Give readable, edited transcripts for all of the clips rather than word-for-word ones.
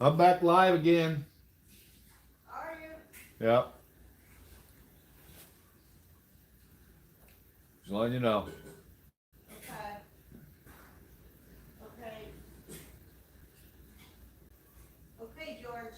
I'm back live again. Are you? Yep. Just letting you know. Okay. Okay. Okay, George.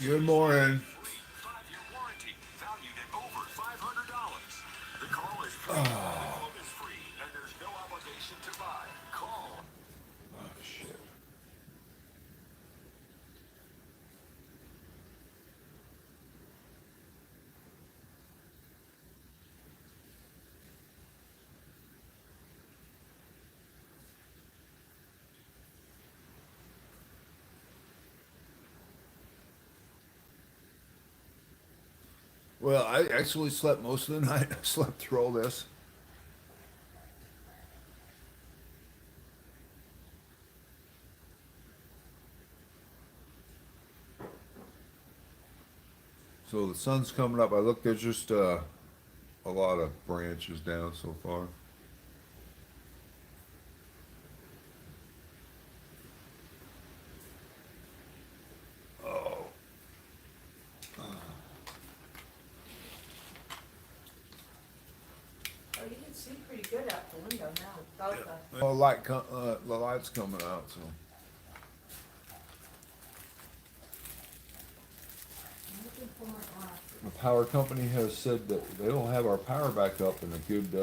Good morning. Oh, shit. Well, I actually slept most of the night. I slept through all this. So the sun's coming up. I look, there's just a lot of branches down so far. Oh. Oh, you can see pretty good out the window now without the. Well, the light's coming out, so. I'm looking for my glasses. The power company has said that they'll have our power back up in a good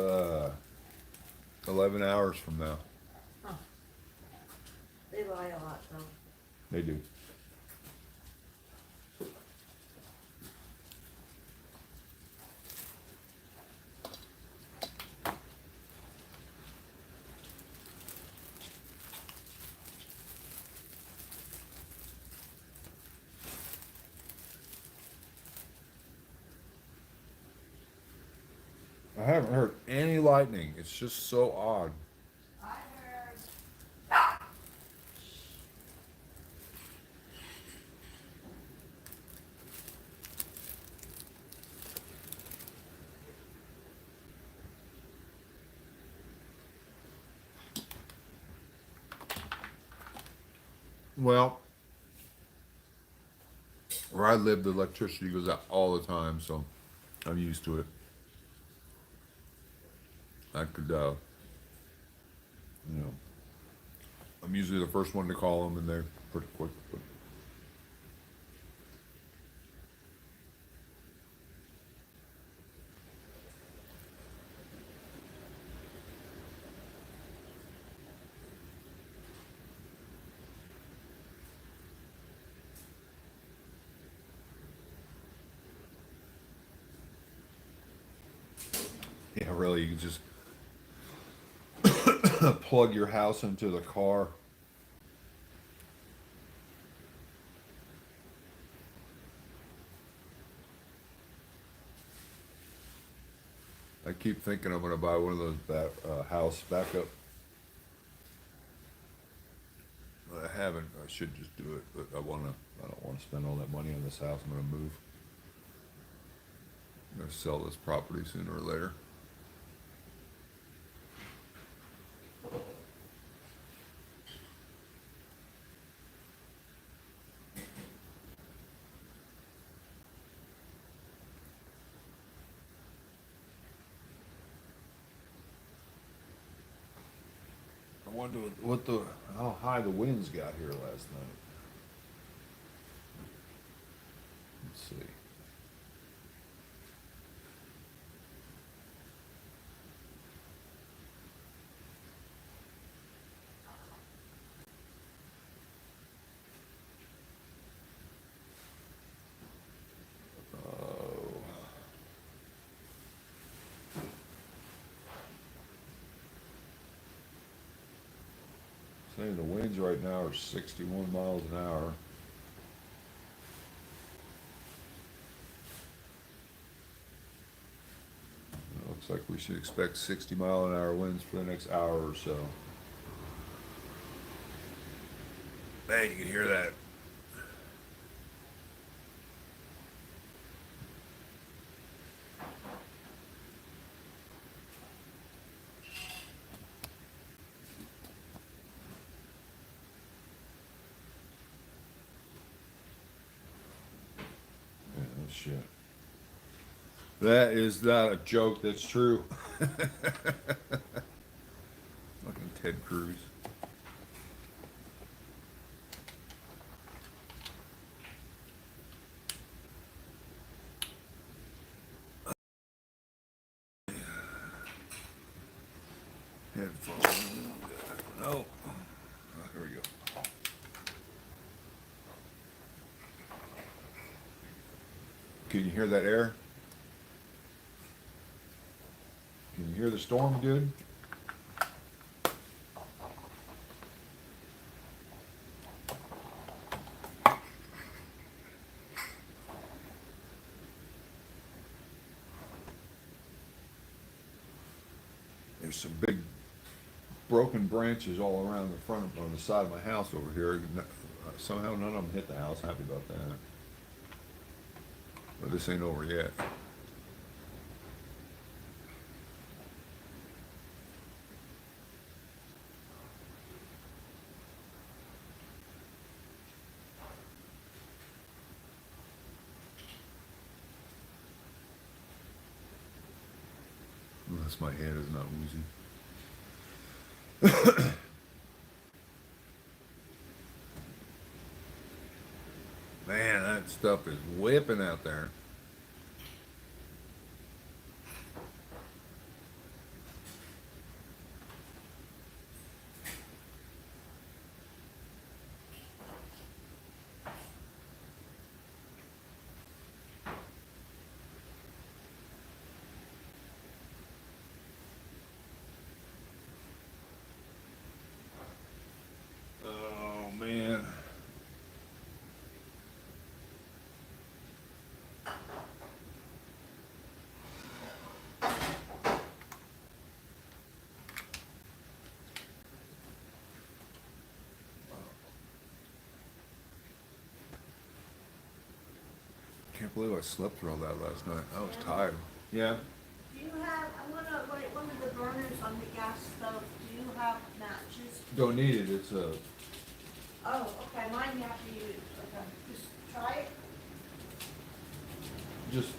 11 hours from now. Huh. They lie a lot though. They do. I haven't heard any lightning. It's just so odd. I heard. Well, where I live, the electricity goes out all the time, so I'm used to it. I could, you know, I'm usually the first one to call them, and they're pretty quick. But yeah, really, you can just plug your house into the car. I keep thinking I'm gonna buy one of those house backup. I haven't. I should just do it, but I wanna. I don't want to spend all that money on this house. I'm gonna move. I'm gonna sell this property sooner or later. I wonder how high the winds got here last night. Let's see. Oh, Saying the winds right now are 61 miles an hour. It looks like we should expect 60-mile-an-hour winds for the next hour or so. Man, you can hear that. Yeah, no shit. That is not a joke, that's true. Fucking Ted Cruz. Headphones. No. Oh, here we go. Can you hear that air? Can you hear the storm good? There's some big broken branches all around the front on the side of my house over here. Somehow none of them hit the house. Happy about that. But this ain't over yet. Unless my head is not woozy. Man, that stuff is whipping out there. Oh, man. Can't believe I slept through all that last night. I was tired. Yeah. Do you have, I'm gonna write one of the burners on the gas stove. Do you have matches? Don't need it. It's a. Oh, okay, mine you have to use. Okay, just try it. Just,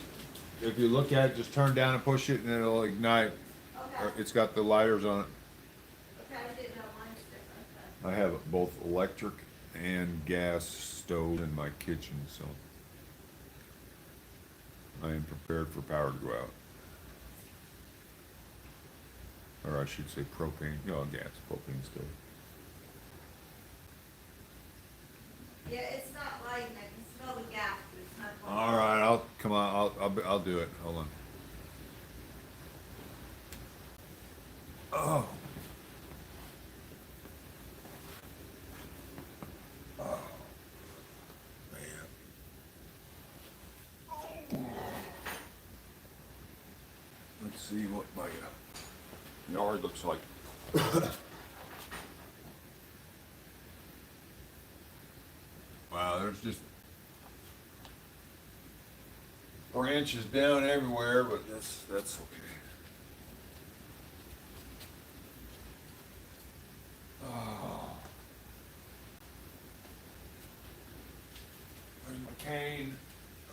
if you look at it, just turn down and push it and it'll ignite. Okay. It's got the lighters on it. Okay, I didn't know mine's different. I have both electric and gas stove in my kitchen, so I am prepared for power to go out. Or I should say propane, gas, propane stove. Yeah, it's not lighting. I can smell the gas, but it's not. All right, I'll do it. Hold on. Oh. Oh. Man. Let's see what my yard looks like. Wow, there's just branches down everywhere, but that's okay. Oh. There's my cane. I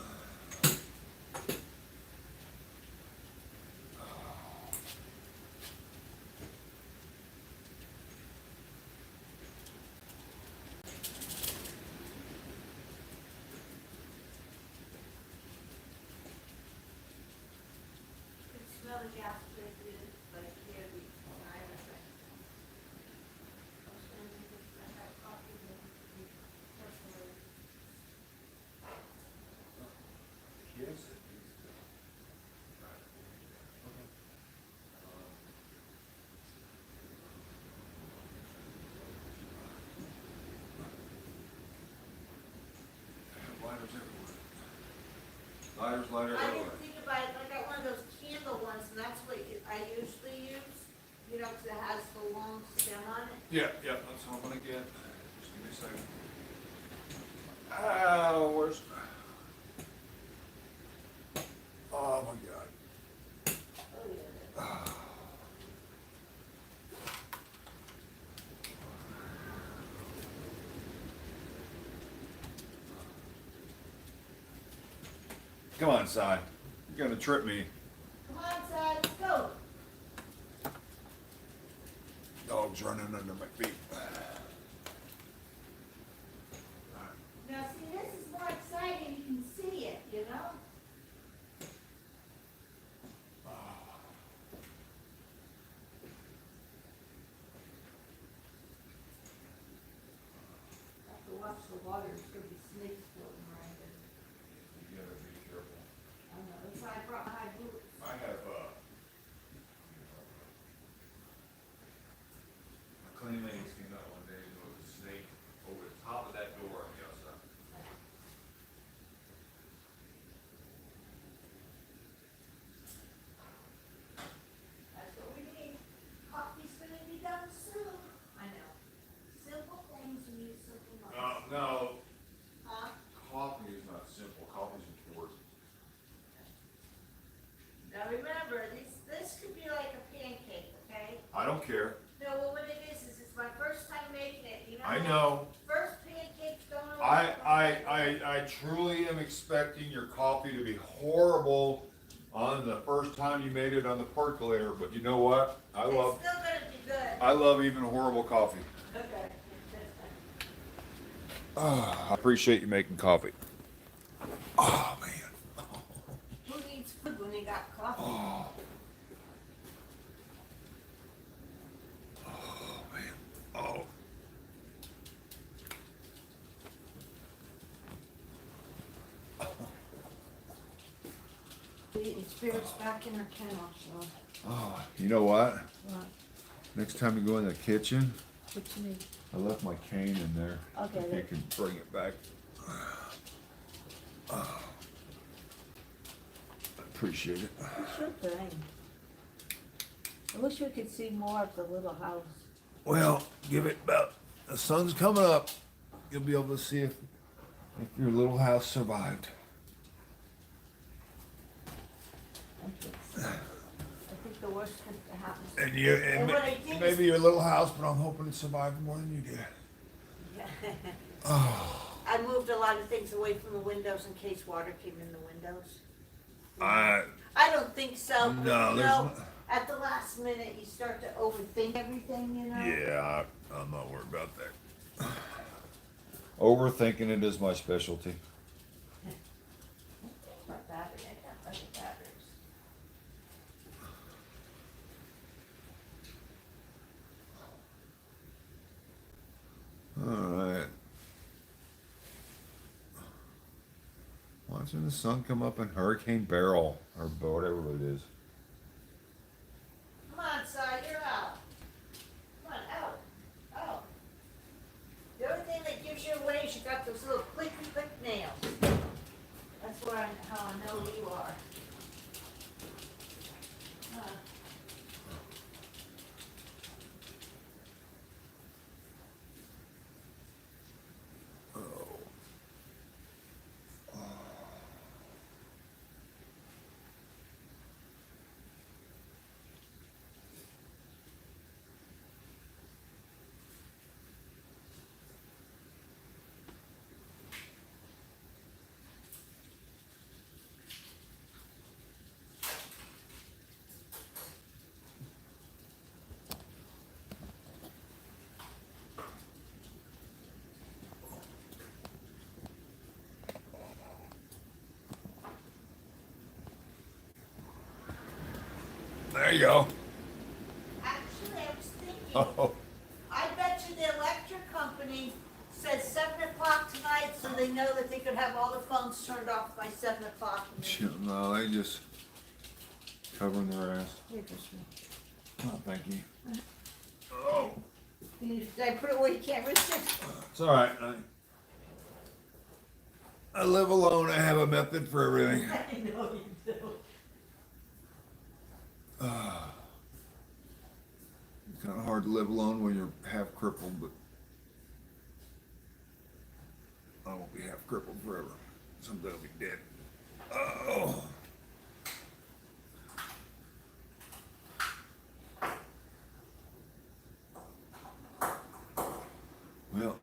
can smell the gas pretty good, like here we, I have a second. I was gonna do this, I have coffee with the personal. Yes. Lighter's lighter I everywhere. didn't think about it, I got one of those candle ones, and that's what I usually use, you know, 'cause it has the long stem on it. Yeah, that's what I'm gonna get. Just give me a second. Oh, where's? Oh my God. Oh, yeah. Come on, Si. You're gonna trip me. Come on, Sad, let's go. Dog's running under my feet. Now, see, this is more exciting, you can see it, you know? Have to watch the water, there's gonna be snakes floating around in it. You gotta be careful. I know, that's why I brought my boots. I have, a clean ladies came out one day and there was a snake over the top of that door on the outside. That's what we need. Coffee's gonna be done soon. I know. Simple things, we use simple minds. No, Huh? coffee is not simple, coffee's important. Now remember, this could be like a pancake, okay? I don't care. No, well, what it is it's my first time making it, you know? I know. First pancakes don't always. I truly am expecting your coffee to be horrible on the first time you made it on the percolator, but you know what? It's still gonna be good. I love even horrible coffee. Okay. I appreciate you making coffee. Oh, man. Who needs food when they got coffee? Oh. Oh, man. Oh. Eating spirits back in the kennel, so. Oh, you know what? What? Next time you go in the kitchen, What you need? I left my cane in there. Okay. If you can bring it back. Oh. I appreciate it. Sure thing. I wish we could see more of the little house. Well, give it about, the sun's coming up. You'll be able to see if your little house survived. I think the worst could happen. And you, And what I did maybe your little house, but I'm hoping it survived more than you did. Oh, I moved a lot of things away from the windows in case water came in the windows. I don't think so. No, You there's know, not- at the last minute, you start to overthink everything, you know? yeah, I'm not worried about that. Overthinking it is my specialty. My battery, I got other batteries. All right. Watching the sun come up in Hurricane Beryl, or whatever it is. Come on, Si, you're out. Come on, out, out. The only thing that gives you away is you got those little clicky click nails. That's how I know you are. There you go. Actually, I was thinking, Oh, I bet you the electric company says 7 o'clock tonight, so they know that they could have all the phones turned off by 7 o'clock. shit, no, they just covering their ass. Here, just me. Oh, thank you. Oh, Did I put it where you can't reach it? it's all right. I live alone. I have a method for everything. I know you do. It's kind of hard to live alone when you're half crippled, but I won't be half crippled forever. Someday I'll be dead. Oh. Well,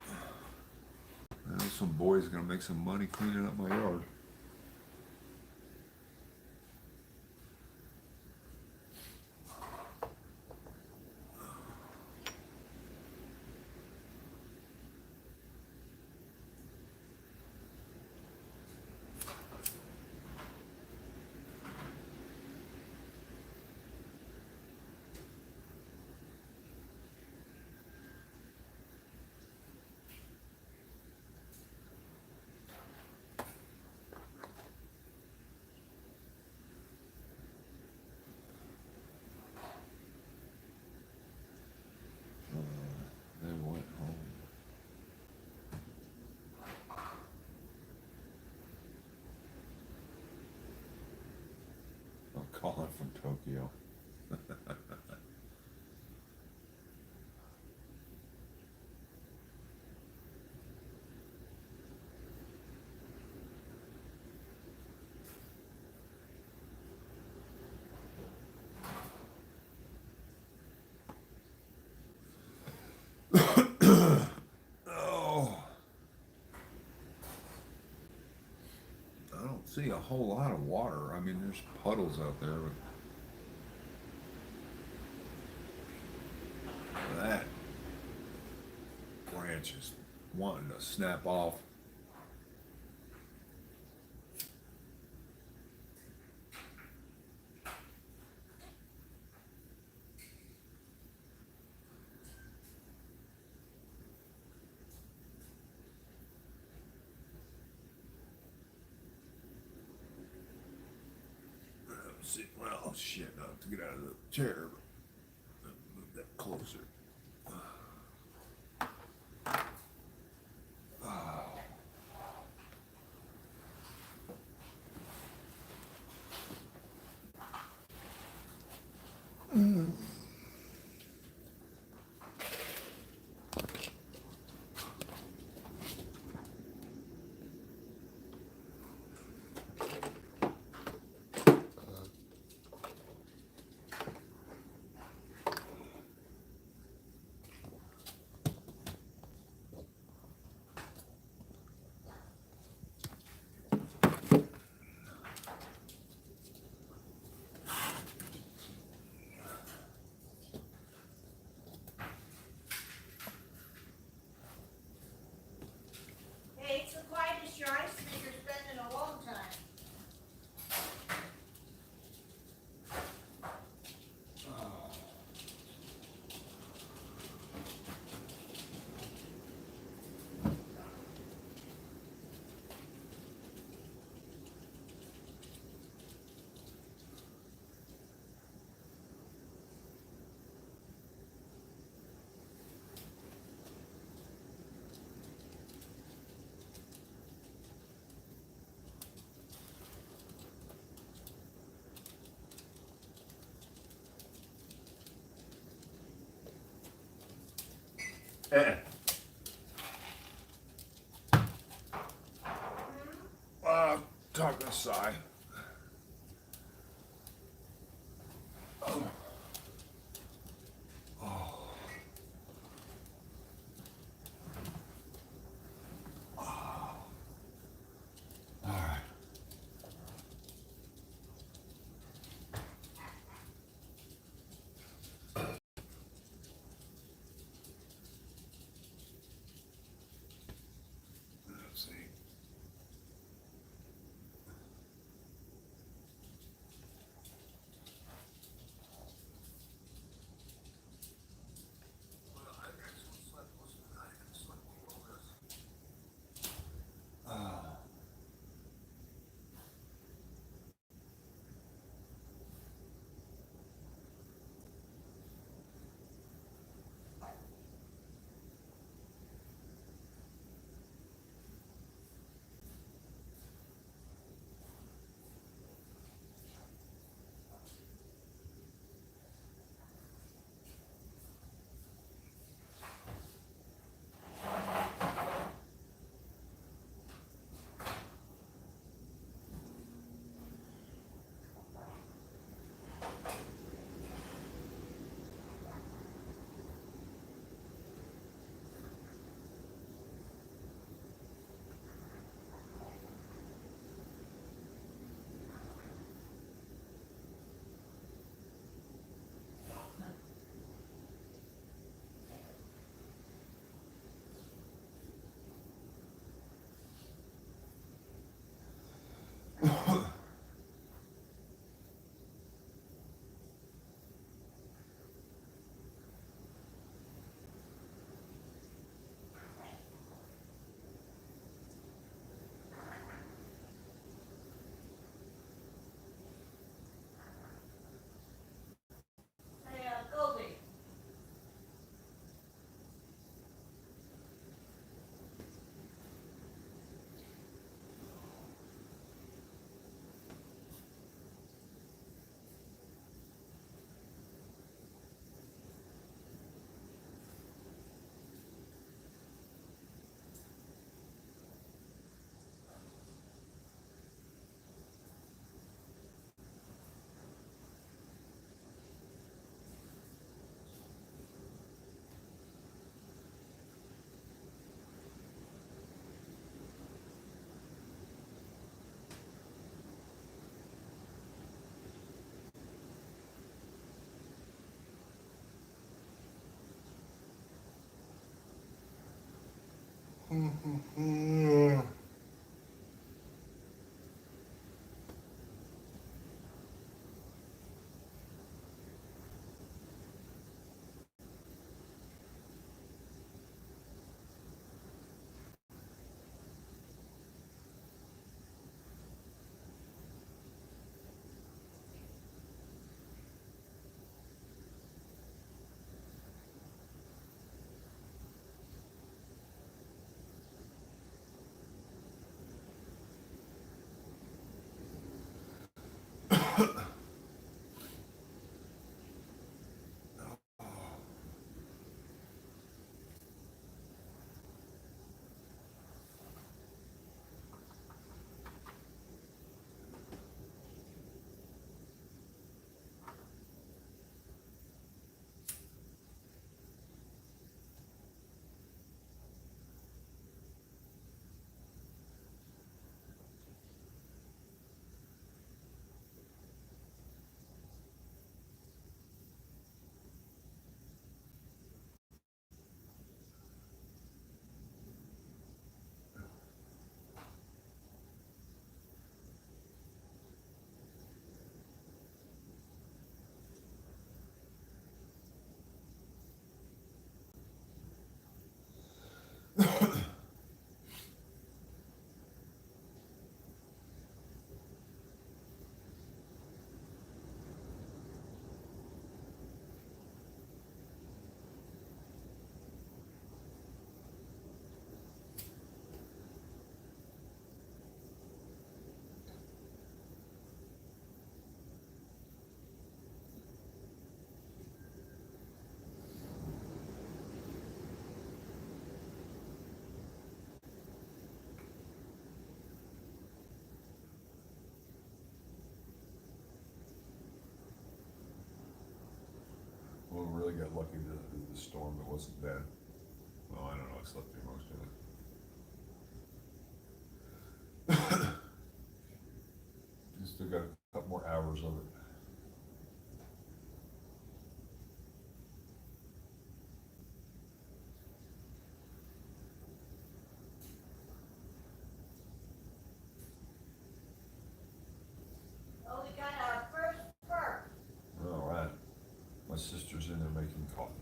some boy's gonna make some money cleaning up my yard. They went home. I'm calling from Tokyo. Oh, I don't see a whole lot of water. I mean, there's puddles out there, but that branch is wanting to snap off. See, well, shit, I have to get out of the chair, but move that closer. Hey, it's the quietest your ice maker's been in a long time. Eh. Talking aside. Oh. Oh. All right. Let's see. Well, we really got lucky with the storm. It wasn't bad. Well, I don't know. I slept through most of it. You still got a couple more hours of it. Oh, we got our first perk. All right. My sister's in there making coffee.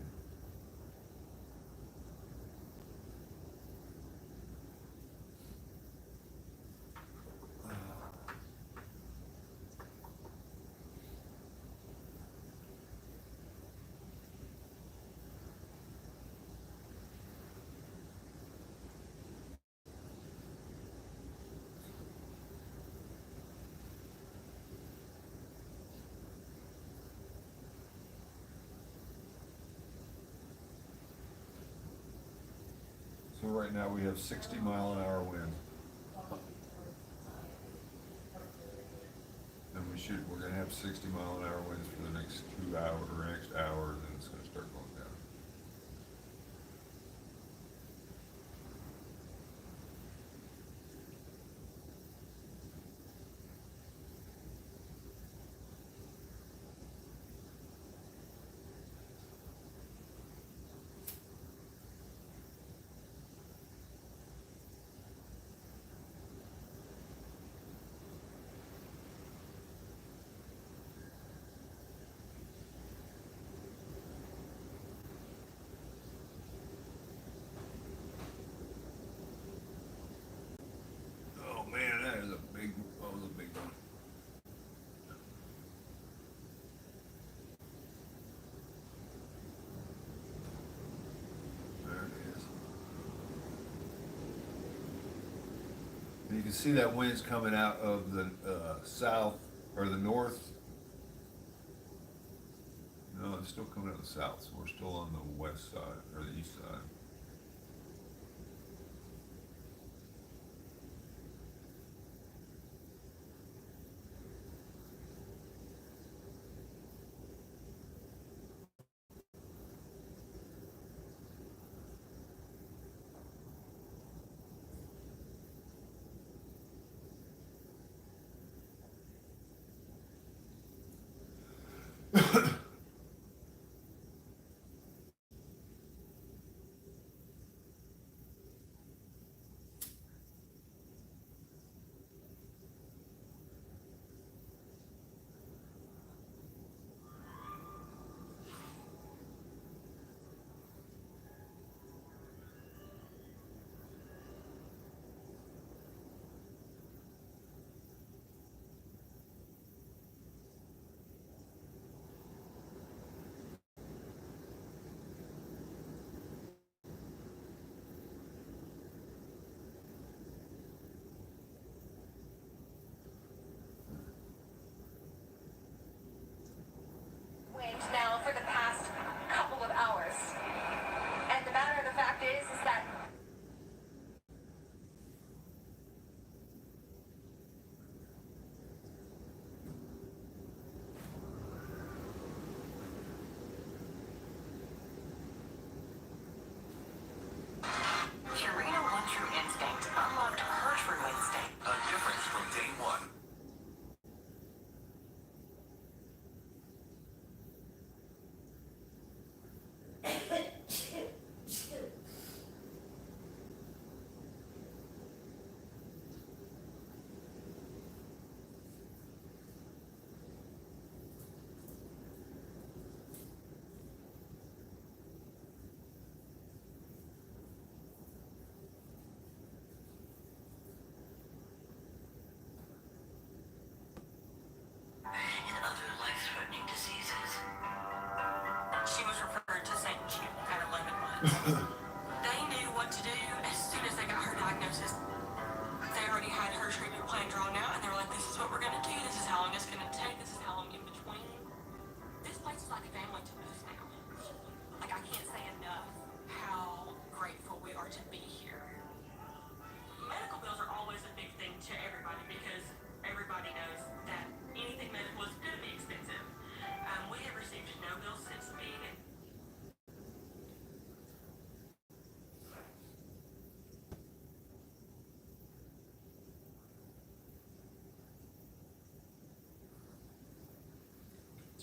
So right now we have 60-mile-an-hour wind. And we're gonna have 60-mile-an-hour winds for the next 2 hours, or next hour, and then it's gonna start going down. Oh man, that was a big one. There it is. And you can see that wind's coming out of the south, or the north. No, it's still coming out of the south, so we're still on the west side, or the east side. They knew what to do as soon as they got her diagnosis. They already had her treatment plan drawn out, and they were like, this is what we're going to do, this is how long it's going to take, this is how long in between. This place is like a family to us now. Like, I can't say enough how grateful we are to be here. Medical bills are always a big thing to everybody because everybody knows that anything medical is going to be expensive. We have received no bills since being in.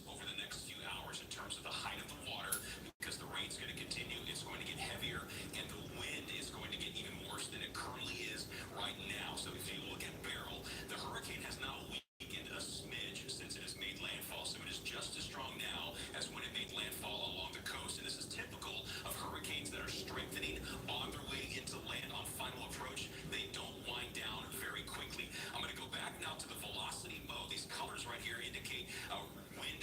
Over the next few hours in terms of the height of the water, because the rain's going to continue, it's going to get heavier, and the wind is going to get even worse than it currently is right now. So if you look at Beryl, the hurricane has now weakened a smidge since it has made landfall. So it is just as strong now as when it made landfall along the coast. And this is typical of hurricanes that are strengthening on their way into land on final approach. They don't wind down very quickly. I'm going to go back now to the velocity mode. These colors right here indicate wind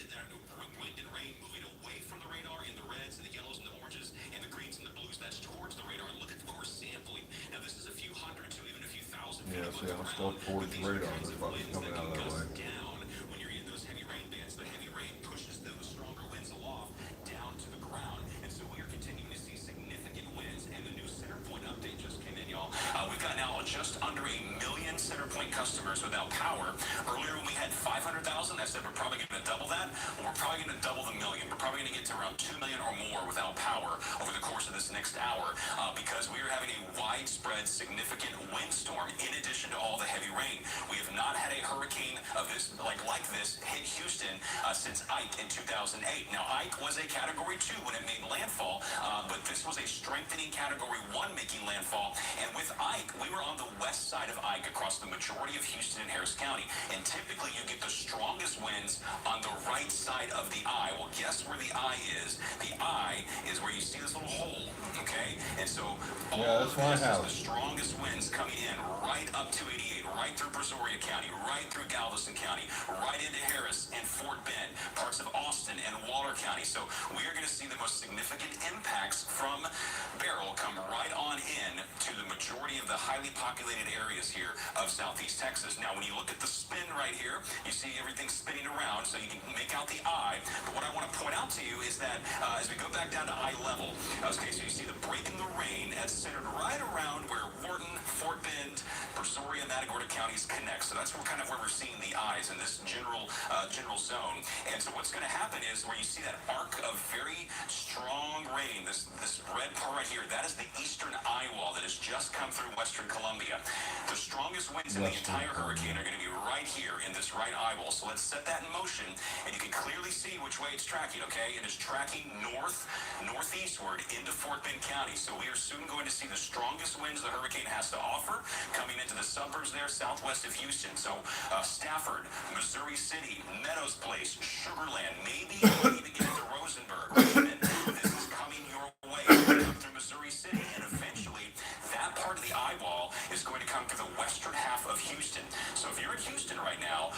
and rain moving away from the radar in the reds and the yellows and the oranges and the greens and the blues. That's towards the radar. And look at what we're sampling. Now this is a few hundred to even a few thousand feet. Yeah, see, I'm still towards the radar, if I was coming out that way. Down when you're in those heavy rain bands. The heavy rain pushes those stronger winds aloft down to the ground. And so we are continuing to see significant winds. And the new center point update just came in, y'all. We've got now just under 1 million center point customers without power. Earlier when we had 500,000, I said we're probably going to double that. Well, we're probably going to double the million. We're probably going to get to around 2 million or more without power over the course of this next hour because we are having a widespread, significant windstorm in addition to all the heavy rain. We have not had a hurricane of this like this hit Houston since Ike in 2008. Now, Ike was a Category 2 when it made landfall, but this was a strengthening Category 1 making landfall. And with Ike, we were on the west side of Ike across the majority of Houston and Harris County. And typically, you get the strongest winds on the right side of the eye. Well, guess where the eye is? The eye is where you see this little hole, okay? And so all of this is the strongest winds coming in right up to 88, right through Brazoria County, right through Galveston County, right into Harris and Fort Bend, parts of Austin and Waller County. So we are going to see the most significant impacts from Beryl come right on in to the majority of the highly populated areas here of southeast Texas. Now, when you look at the spin right here, you see everything spinning around, so you can make out the eye. But what I want to point out to you is that as we go back down to eye level, okay, so you see the break in the rain that's centered right around where Wharton, Fort Bend, Brazoria, and Matagorda counties connect. So that's kind of where we're seeing the eyes in this general zone. And so what's going to happen is where you see that arc of very strong rain, this red part right here, that is the eastern eye wall that has just come through western Columbia. The strongest winds in the entire hurricane are going to be right here in this right eye wall. So let's set that in motion, and you can clearly see which way it's tracking, okay? It is tracking northeastward into Fort Bend County. So we are soon going to see the strongest winds the hurricane has to offer coming into the suburbs there southwest of Houston. So Stafford, Missouri City, Meadows Place, Sugarland, maybe even get into Rosenberg. Richmond. This is coming your way through Missouri City, and eventually that part of the eye wall is going to come through the western half of Houston. So if you're in Houston right now,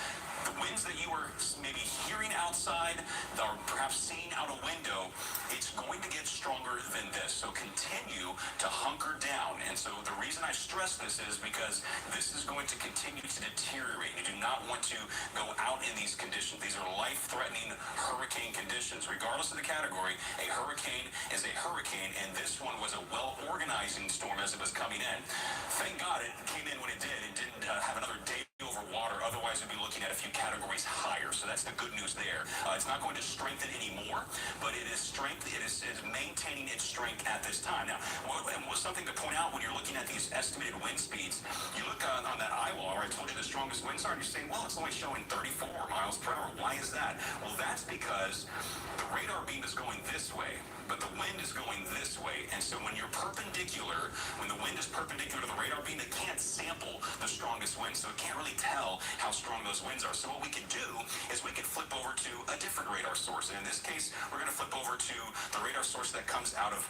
the winds that you were maybe hearing outside or perhaps seeing out a window, it's going to get stronger than this. So continue to hunker down. And so the reason I stress this is because this is going to continue to deteriorate. You do not want to go out in these conditions. These are life-threatening hurricane conditions. Regardless of the category, a hurricane is a hurricane, and this one was a well-organizing storm as it was coming in. Thank God it came in when it did. It didn't have another day over water. Otherwise, we'd be looking at a few categories higher. So that's the good news there. It's not going to strengthen anymore, but it is maintaining its strength at this time. Now, something to point out when you're looking at these estimated wind speeds, you look on that eye wall where I told you the strongest winds are, and you're saying, well, it's only showing 34 miles per hour. Why is that? Well, that's because the radar beam is going this way, but the wind is going this way. And so when you're perpendicular, when the wind is perpendicular to the radar beam, it can't sample the strongest wind, so it can't really tell how strong those winds are. So what we can do is we can flip over to a different radar source. And in this case, we're going to flip over to the radar source that comes out of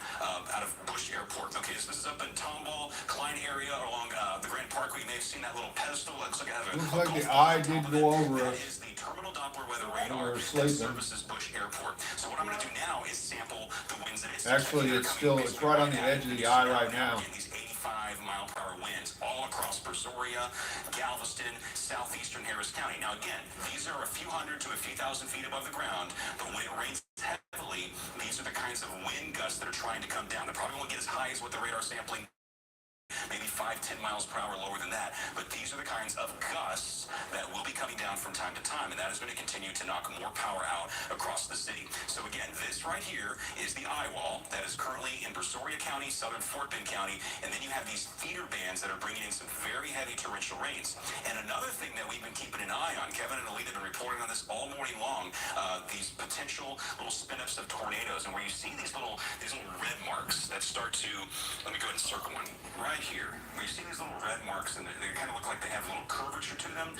Bush Airport. Okay, so this is up in Tomball, Klein area along the Grand Parkway. You may have seen that little pedestal. Looks like it has looks like the eye did go over it. That us. is the terminal Doppler weather radar that services Bush Airport. So what I'm going to do now is sample the winds that it's Actually, it's still, it's right on the edge of the eye right now. Again, these 85-mile-per-hour winds all across Brazoria, Galveston, southeastern Harris County. Now, again, these are a few hundred to a few thousand feet above the ground, but when it rains heavily, these are the kinds of wind gusts that are trying to come down. They probably won't get as high as what the radar sampling, maybe 5-10 miles per hour lower than that, but these are the kinds of gusts that will be coming down from time to time, and that is going to continue to knock more power out across the city. So again, this right here is the eye wall that is currently in Brazoria County, southern Fort Bend County, and then you have these feeder bands that are bringing in some very heavy torrential rains. And another thing that we've been keeping an eye on, Kevin and Alita have been reporting on this all morning long, these potential little spin-ups of tornadoes, and where you see these little red marks that start to, let me go ahead and circle one right here, where you see these little red marks, and they kind of look like they have a little curvature to them.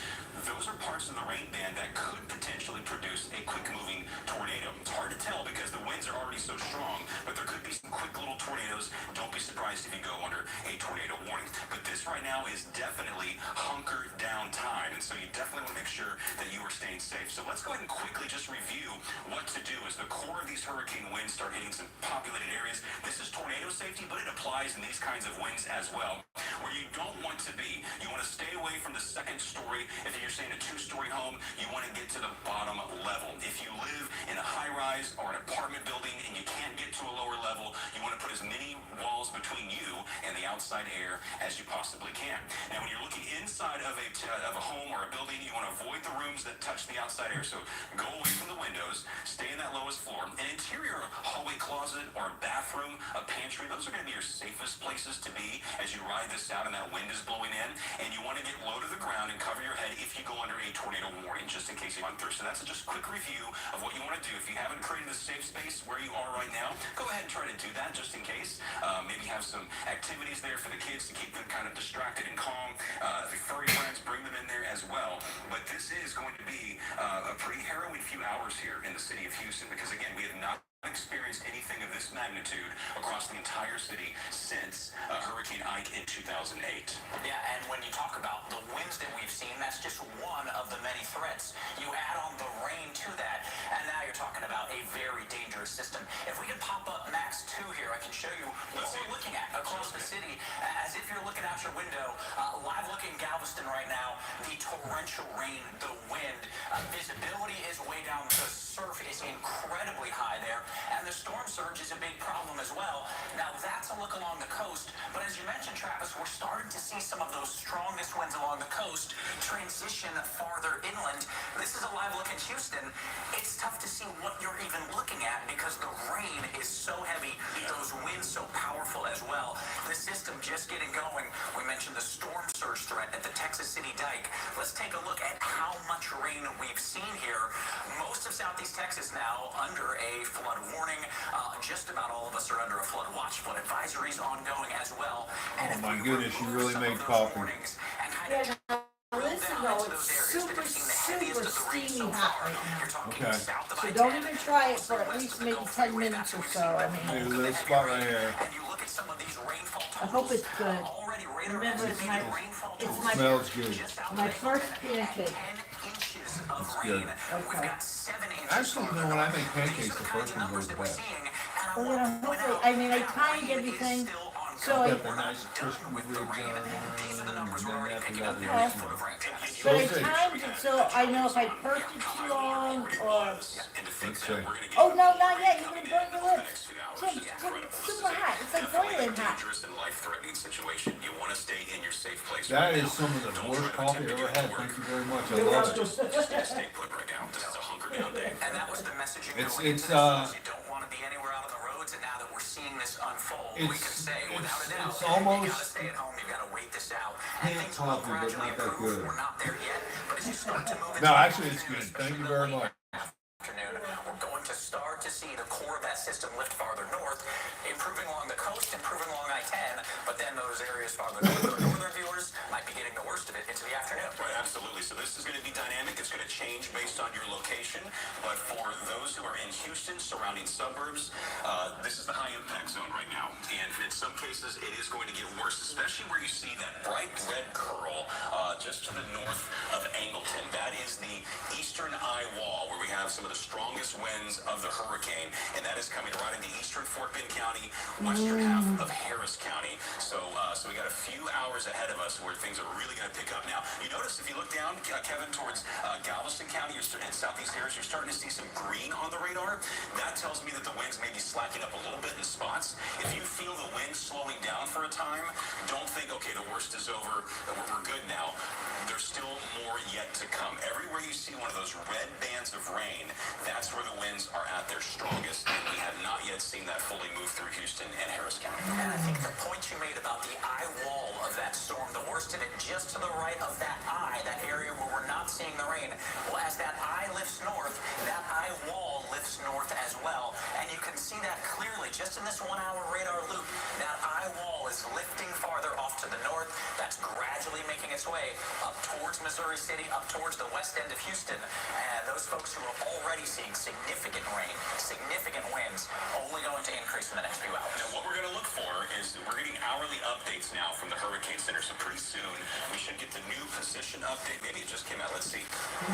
Those are parts of the rain band that could potentially produce a quick-moving tornado. It's hard to tell because the winds are already so strong, but there could be some quick little tornadoes. Don't be surprised if you go under a tornado warning. But this right now is definitely hunker down time, and so you definitely want to make sure that you are staying safe. So let's go ahead and quickly just review what to do as the core of these hurricane winds start hitting some populated areas. This is tornado safety, but it applies in these kinds of winds as well. Where you don't want to be, you want to stay away from the second story. If you're saying a two-story home, you want to get to the bottom level. If you live in a high-rise or an apartment building and you can't get to a lower level, you want to put as many walls between you and the outside air as you possibly can. Now, when you're looking inside of a home or a building, you want to avoid the rooms that touch the outside air. So go away from the windows, stay in that lowest floor. An interior hallway closet or a bathroom, a pantry, those are going to be your safest places to be as you ride this out and that wind is blowing in. And you want to get low to the ground and cover your head if you go under a tornado warning, just in case you run through. So that's just a quick review of what you want to do. If you haven't created a safe space where you are right now, go ahead and try to do that just in case. Maybe have some activities there for the kids to keep them kind of distracted and calm. If your furry friends, bring them in there as well. But this is going to be a pretty harrowing few hours here in the city of Houston because, again, we have not experienced anything of this magnitude across the entire city since Hurricane Ike in 2008. Yeah, and when you talk about the winds that we've seen, that's just one of the many threats. You add on the rain to that, and now you're talking about a very dangerous system. If we can pop up Max 2 here, I can show you what we're looking at across the city, as if you're looking out your window. Live look in Galveston right now, the torrential rain, the wind, visibility is way down, the surf is incredibly high there. And the storm surge is a big problem as well. Now, that's a look along the coast. But as you mentioned, Travis, we're starting to see some of those strongest winds along the coast transition farther inland. This is a live look in Houston. It's tough to see what you're even looking at because the rain is so heavy, those winds so powerful as well. The system just getting going. We mentioned the storm surge threat at the Texas City Dike. Let's take a look at how much rain we've seen here. Most of Southeast Texas now under a flood warning. Just about all of us are under a flood watch. Flood advisories ongoing as well. And Oh my goodness, you really made coffee. Yeah, now listen though, it's super steamy hot right now. Okay. So don't even try it for at least maybe 10 minutes or so. I mean, Maybe this spot right here. I hope it's good. Remember, it's my Smells good. first pancake. It's good. Okay. Actually, you know, when I make pancakes, the first one goes best. Well, you know, hopefully, I mean, I timed everything, so I, Got the nice crispy ribs on it, and then after that, the rest of it. but I timed it so I know if I perked it too long or. Let's see. Oh no, not yet. You're gonna burn your lips. It's super hot. It's like boiling hot. That is some of the worst coffee I've ever had. Thank you very much. I love it. And that was the messaging. It's You don't want to be anywhere out on the roads, and now that we're seeing this unfold, we can say without a doubt, it's you gotta almost stay at home, you gotta wait this out. pink Things will coffee, but gradually not that improve. good. We're not there yet, but as you start to move No, into actually, it's good. Thank you very much. afternoon, we're going to start to see the core of that system lift farther north, improving along the coast, improving along I-10, but then those areas farther north, for northern viewers, might be getting the worst of it into the afternoon. Right, absolutely. So this is going to be dynamic. It's going to change based on your location. But for those who are in Houston, surrounding suburbs, this is the high impact zone right now. And in some cases, it is going to get worse, especially where you see that bright red curl just to the north of Angleton. That is the eastern eye wall where we have some of the strongest winds of the hurricane. And that is coming right into eastern Fort Bend County, western half of Harris County. So we got a few hours ahead of us where things are really going to pick up. Now, you notice if you look down, Kevin, towards Galveston County and southeast areas, you're starting to see some green on the radar. That tells me that the winds may be slacking up a little bit in spots. If you feel the wind slowing down for a time, don't think, okay, the worst is over, we're good now. There's still more yet to come. Everywhere you see one of those red bands of rain, that's where the winds are at their strongest. And we have not yet seen that fully move through Houston and Harris County. And I think the point you made about the eye wall of that storm, the worst of it just to the right of that eye, that area where we're not seeing the rain, well, as that eye lifts north, that eye wall lifts north as well. And you can see that clearly just in this 1 hour radar loop. That eye wall is lifting farther off to the north. That's gradually making its way up towards Missouri City, up towards the west end of Houston. And those folks who are already seeing significant rain, significant winds, only going to increase in the next few hours. Now, what we're going to look for is we're getting hourly updates now from the Hurricane Center. So pretty soon, we should get the new position update. Maybe it just came out. Let's see.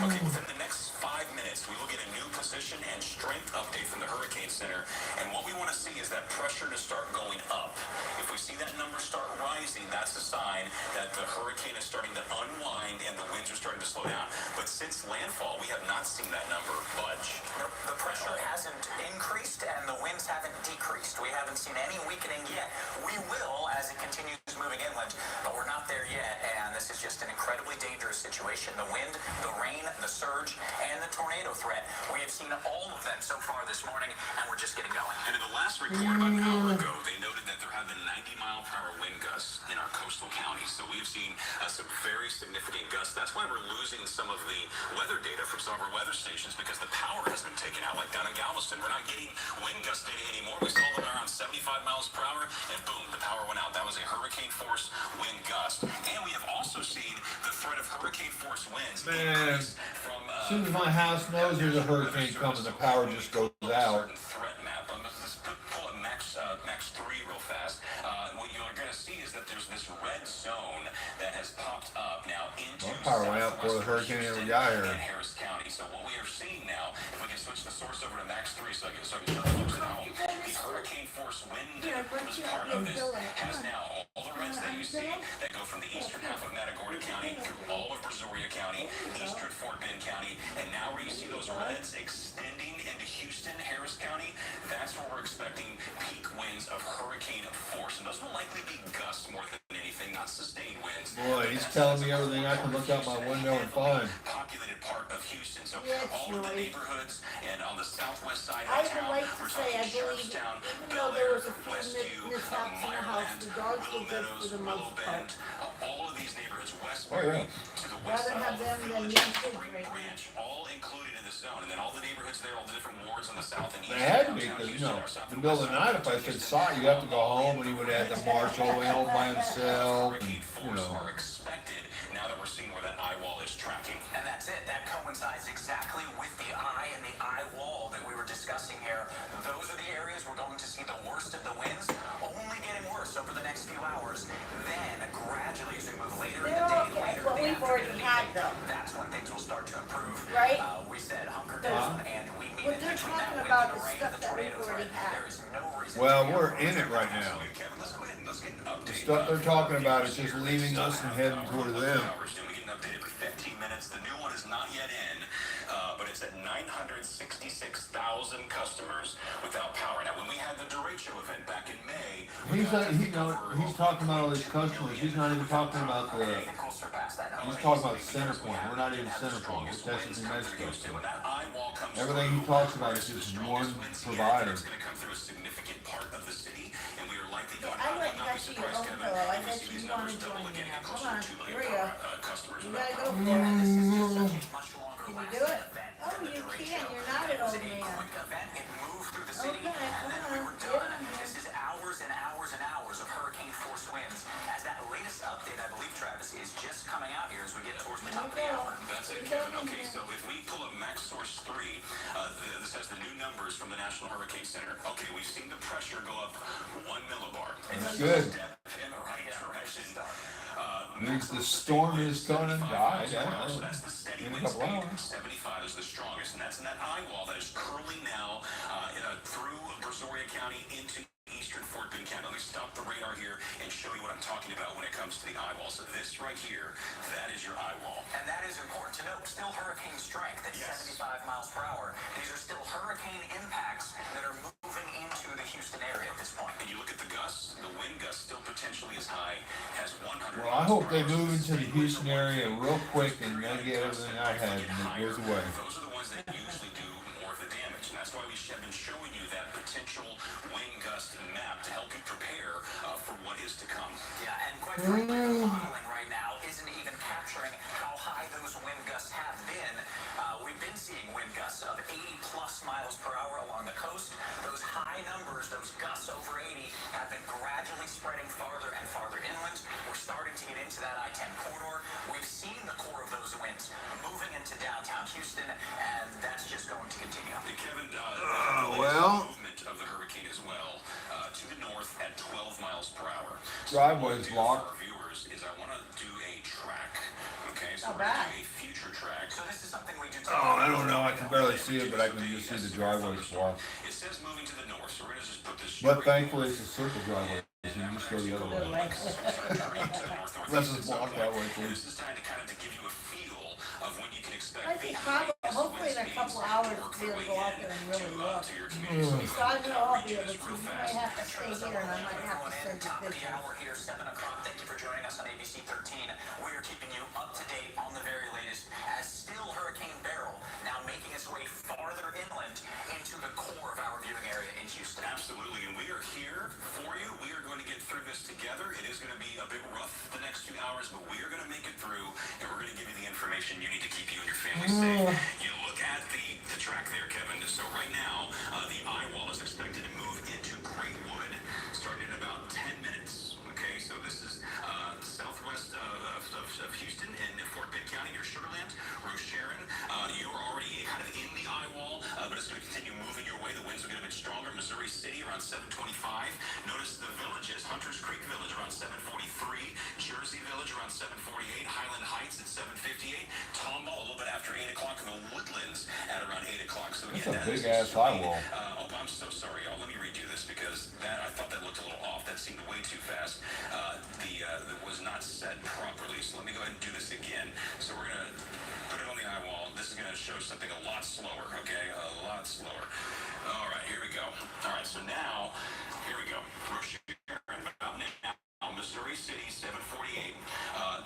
Okay, within the next 5 minutes, we will get a new position and strength update from the Hurricane Center. And what we want to see is that pressure to start going up. If we see that number start rising, that's a sign that the hurricane is starting to unwind and the winds are starting to slow down. But since landfall, we have not seen that number budge. The pressure hasn't increased and the winds haven't decreased. We haven't seen any weakening yet. We will as it continues moving inland, but we're not there yet. And this is just an incredibly dangerous situation. The wind, the rain, the surge, and the tornado threat. We have seen all of them so far this morning, and we're just getting going. And in the last report about an hour ago, they noted that there have been 90-mile-per-hour wind gusts in our coastal counties. So we've seen some very significant gusts. That's why we're losing some of the weather data from some of our weather stations because the power has been taken out. Like down in Galveston, we're not getting wind gust data anymore. We saw them around 75 miles per hour, and boom, the power went out. That was a hurricane force wind gust. And we have also seen the threat of hurricane force winds increase from As soon as my house knows there's a hurricane coming, the power just goes out. threat map. Let's pull up Max 3 real fast. What you're going to see is that there's this red zone that has popped up now into My power went out before the hurricane ever got here. in Harris County. So what we are seeing now, if we can switch the source over to Max 3 so I can start folks at home, the hurricane force wind was part of this has now all the reds that you see that go from the eastern half of Matagorda County through all of Brazoria County, eastern Fort Bend County, and now where you see those reds extending into Houston, Harris County, that's where we're expecting peak winds of hurricane force. And those will likely be gusts more than anything, not sustained winds. Boy, he's telling me everything I can look out my window and find. Populated part of Houston. So Yes, all of the Roy. neighborhoods and on the southwest side I of would town, like to we're say, I talking believe, Sharpstown, even though there was a few Westview, mishaps in the house, the dogs were Willow good Meadows, for the Willow most part. Bend, all of these neighborhoods, Oh, Westbury yeah. to the west Rather have side, them than Village, young kids Spring right now. Branch, all included in the zone, and then all the neighborhoods there, all the different wards on the south and east. They had to be, downtown because, Houston, our south in the and middle west of the night, if I side. said saw you have to go home, and he would have to march all the way home by himself, and, Hurricane you force know. are expected now that we're seeing where that eye wall is tracking. And that's it. That coincides exactly with the eye and the eye wall that we were discussing here. Those are the areas we're going to see the worst of the winds, only getting worse over the next few hours. Then, gradually, as we move later in the They're day, okay, later what in the we've already afternoon, had though, that's when things will start to improve. right? We said hunker down, and we mean What it. they're Between that talking wind about and the is rain, stuff the that we've tornado already threat, had. there is no reason Well, to be we're afraid. in it right now. Kevin, let's go ahead and let's get an update. The stuff they're talking about is just leaving us and heading toward them. We get an update every 15 minutes. The new one is not yet in, but it's at 966,000 customers without power. Now, when we had the derecho event back in May, He's talking about all these customers, he's not even talking about I the, think we'll surpass that number. he's talking about the center point, we're not even center point, we're Texas, New Mexico. When that eye wall comes Everything he through, talks about is just one provider. It's going to come through a significant part of the city, and we are likely Yeah, going I went and not be got you your surprised, own Kevin, pillow. I if we bet see you these wanna numbers double join me again, now. get Come closer on, to 2 here we million go. customers. You gotta go And for it. this is just a much longer Can you lasting do it? event Oh, than the you derecho. can, you're not an It was old a man. quick event. It moved through the city, Okay, and then come we on, were get done. on here. This is hours and hours and hours of hurricane force winds. As that latest update, I believe, Travis, is just coming out here as we get towards the top of the hour. That's it, Kevin. Okay, so if we pull up Max Source 3, this has the new numbers from the National Hurricane Center. Okay, we've seen the pressure go up 1 millibar. That's good. Step in the right direction. Means the storm is gonna die. Yeah. So that's the steady In a wind couple speed. hours. 75 is the strongest, and that's in that eye wall that is curling now through Brazoria County into eastern Fort Bend County. Let me stop the radar here and show you what I'm talking about when it comes to the eye wall. So this right here, that is your eye wall. And that is important to note. Still hurricane strength at 75 miles per hour. These are still hurricane impacts that are moving into the Houston area at this point. And you look at the gusts, the wind gust still potentially as high as 100 Well, I hope they move into the Houston area real quick and they get everything I had and it goes away. Those are the ones that usually do more of the damage. And that's why we have been showing you that potential wind gust map to help you prepare for what is to come. Yeah, and quite frankly, the modeling right now isn't even capturing how high those wind gusts have been. We've been seeing wind gusts of 80 plus miles per hour along the coast. Those high numbers, those gusts over 80, have been gradually spreading farther and farther inland. We're starting to get into that I-10 corridor. We've seen the core of those winds moving into downtown Houston, and that's just going to continue. Hey, Kevin, well. movement of the hurricane as well to the north at 12 miles per hour. Driveway's So blocked. for our viewers is I want to do a track. Okay, so Not we're going bad. to do a future track. So this is something we do. Oh, I don't know. I can barely see it, but I can just see the driveway's blocked. It says moving to the north, so we're going to just put this But straight thankfully, it's a circle driveway. So you can just go the other way. Unless it's blocked that way, too. This is time to kind of to give you a feel of when you can expect I think probably, hopefully in a couple hours, to be able to go out there and really look. to your community. So I know I'll be able to, you may have to stay here and I might have to send you Top of the pictures. hour here, 7 o'clock. Thank you for joining us on ABC 13. We are keeping you up to date on the very latest as still Hurricane Beryl now making its way farther inland into the core of our viewing area in Houston. Absolutely, and we are here for you. We are going to get through this together. It is going to be a bit rough the next 2 hours, but we are going to make it through, and we're going to give you the information you need to keep you and your family safe. You look at the track there, Kevin. So right now, the eye wall is expected to move into Greatwood starting in about 10 minutes. Okay, so this is southwest of Houston in Fort Bend County near Sugarland, Rose Sharon. You're already kind of in the eye wall, but it's going to continue moving your way. The winds will get a bit stronger. Missouri City around 725. Notice the villages, Hunters Creek Village around 743. Jersey Village around 748. Highland Heights at 758. Tomball a little bit after 8 o'clock. And the Woodlands at around 8 o'clock. So That's again, a big ass eye wall. Oh, I'm so sorry, y'all. Let me redo this because I thought that looked a little off. That seemed way too fast. That was not set properly. So let me go ahead and do this again. So we're going to put it on the eye wall. This is going to show something a lot slower, okay? A lot slower. All right, here we go. All right, so now, here we go. Rose Sharon, about now. Missouri City, 748.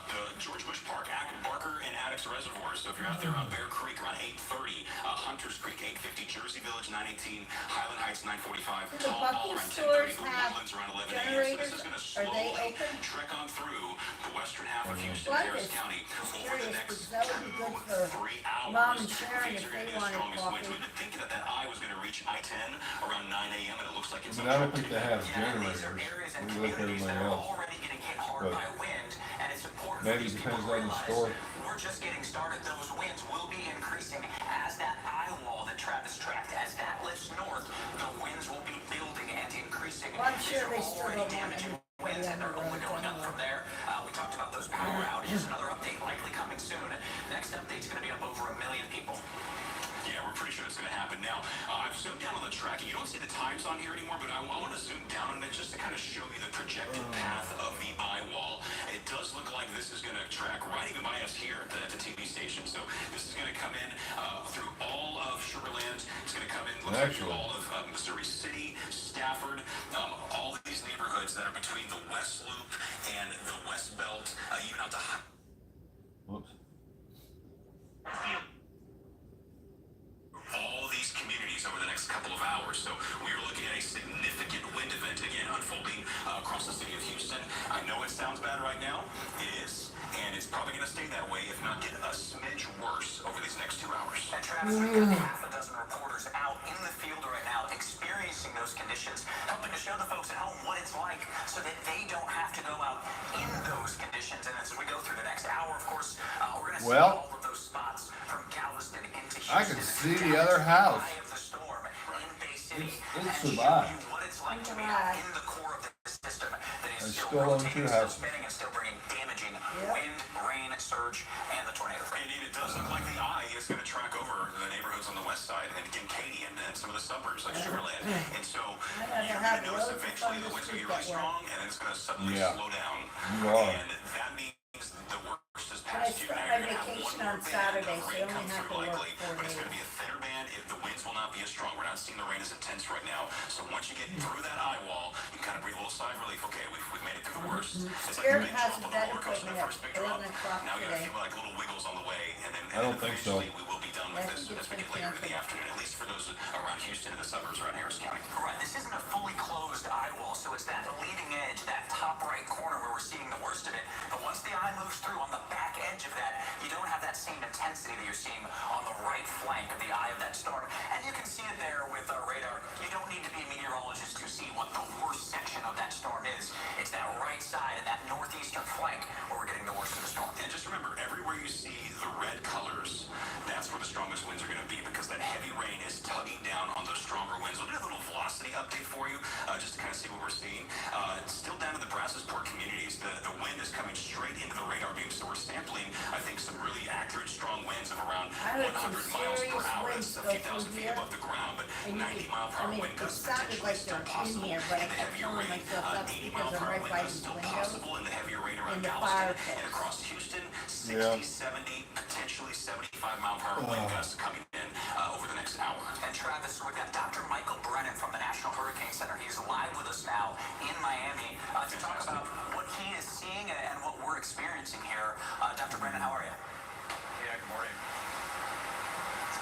The George Bush Park, Barker and Addicts Reservoirs. So if you're out there on Bear Creek around 8:30, Hunters Creek 8:50, Jersey Village 9:18, Highland Heights 9:45, Do the Tomball bucket around 10:30, stores the have Woodlands around 11 a.m. So generators? this is going to Are they slowly open? trek on through the western half of Houston, Well, I'm Harris just County over the curious, next because that would be good for 2-3 hours. Mom and Sharon These if are gonna they be the wanted strongest winds. coffee. We've been thinking that eye was going to reach I-10 around 9 a.m. and it looks like it's But I don't think they have Yeah, these are generators. areas and We look at communities everybody that are else. already getting hit hard But by wind, and it's important maybe for these it people depends to on the realize store. we're just getting started. Those winds will be increasing as that eye wall that Travis tracked, as that lifts north, the winds will be building and increasing. Well, I'm These sure are they still already don't want damaging anybody winds, on and the they're only road going up anyway. from there. We talked about those power outages. Another update likely coming soon. Next update's going to be up over 1 million people. Yeah, we're pretty sure it's going to happen. Now, I've zoomed down on the track. You don't see the times on here anymore, but I want to zoom down on it just to kind of show you the projected path of the eye wall. It does look like this is going to track right even by us here at the TV station. So this is going to come in through all of Sugarland. It's going to come in looks like through all of Missouri City, Stafford, all of these neighborhoods that are between the West Loop and the West Belt, even out to Whoops. all these communities over the next couple of hours. So we are looking at a significant wind event again unfolding across the city of Houston. I know it sounds bad right now. It is. And it's probably going to stay that way, if not get a smidge worse over these next 2 hours. And Travis, we've got half a dozen reporters out in the field right now experiencing those conditions, helping to show the folks at home what it's like so that they don't have to go out in those conditions. And as we go through the next hour, of course, we're going to see all of those spots from Galveston into Houston. I can see the other house. Of the storm in Bay City, It survived. show you what it's like to be out in the core of the system that is I still still own rotating, two still houses. spinning, and still bringing damaging wind, rain, surge, and the tornado. Indeed, it does look like the eye is going to track over the neighborhoods on the west side and Katy and some of the suburbs like Sugarland. And so you're going to notice eventually the winds will get really strong and it's going to suddenly slow down. You are. And that means the worst is But I past you. start Now my you're going to have vacation one on more band Saturday, of so rain you only comes have through to work likely, 4 but it's days. going to be a thinner band. The winds will not be as strong. We're not seeing the rain as intense right now. So once you get through that eye wall, you kind of breathe a little sigh of relief. Okay, we've made it through the worst. It's like the Spirit big has drop on the better roller coaster, the equipment first big at drop. 11 o'clock Now you got a today. few like little wiggles on the way, and then I don't think so. eventually we will be done with I this think as it's we get been later in the canceled. afternoon, at least for those around Houston and the suburbs around Harris County. Right, this isn't a fully closed eye wall, so it's that leading edge, that top right corner where we're seeing the worst of it. But once the eye moves through on the back edge of that, you don't have that same intensity that you're seeing on the right flank of the eye of that storm. And you can see it there with our radar. You don't need to be a meteorologist to see what the worst section of that storm is. It's that right side and that northeastern flank where we're getting the worst of the storm. And just remember, everywhere you see the red colors, that's where the strongest winds are going to be because that heavy rain is tugging down on those stronger winds. We'll do a little velocity update for you just to kind of see what we're seeing. Still down in the Brazosport communities, the wind is coming straight into the radar beam. So we're sampling, I think, some really accurate, strong winds of around I heard 100 some miles per serious hour. winds That's a go few thousand through feet here. above the ground, but And you 90 could, mile per I hour mean, wind it gusts sounded potentially like still they're in possible. here, but I And the kept heavier telling rain, myself that's 80 because mile I'm per hour right wind by gusts these still windows. possible, and the heavier rain around and the Galveston fire and pits. across Houston, 60, Yeah. 70, potentially 75 mile per hour wind gusts coming in over the next hour. And Travis, we've got Dr. Michael Brennan from the National Hurricane Center. He's live with us now in Miami to talk about what he is seeing and what we're experiencing here. Dr. Brennan, how are you? Yeah, good morning.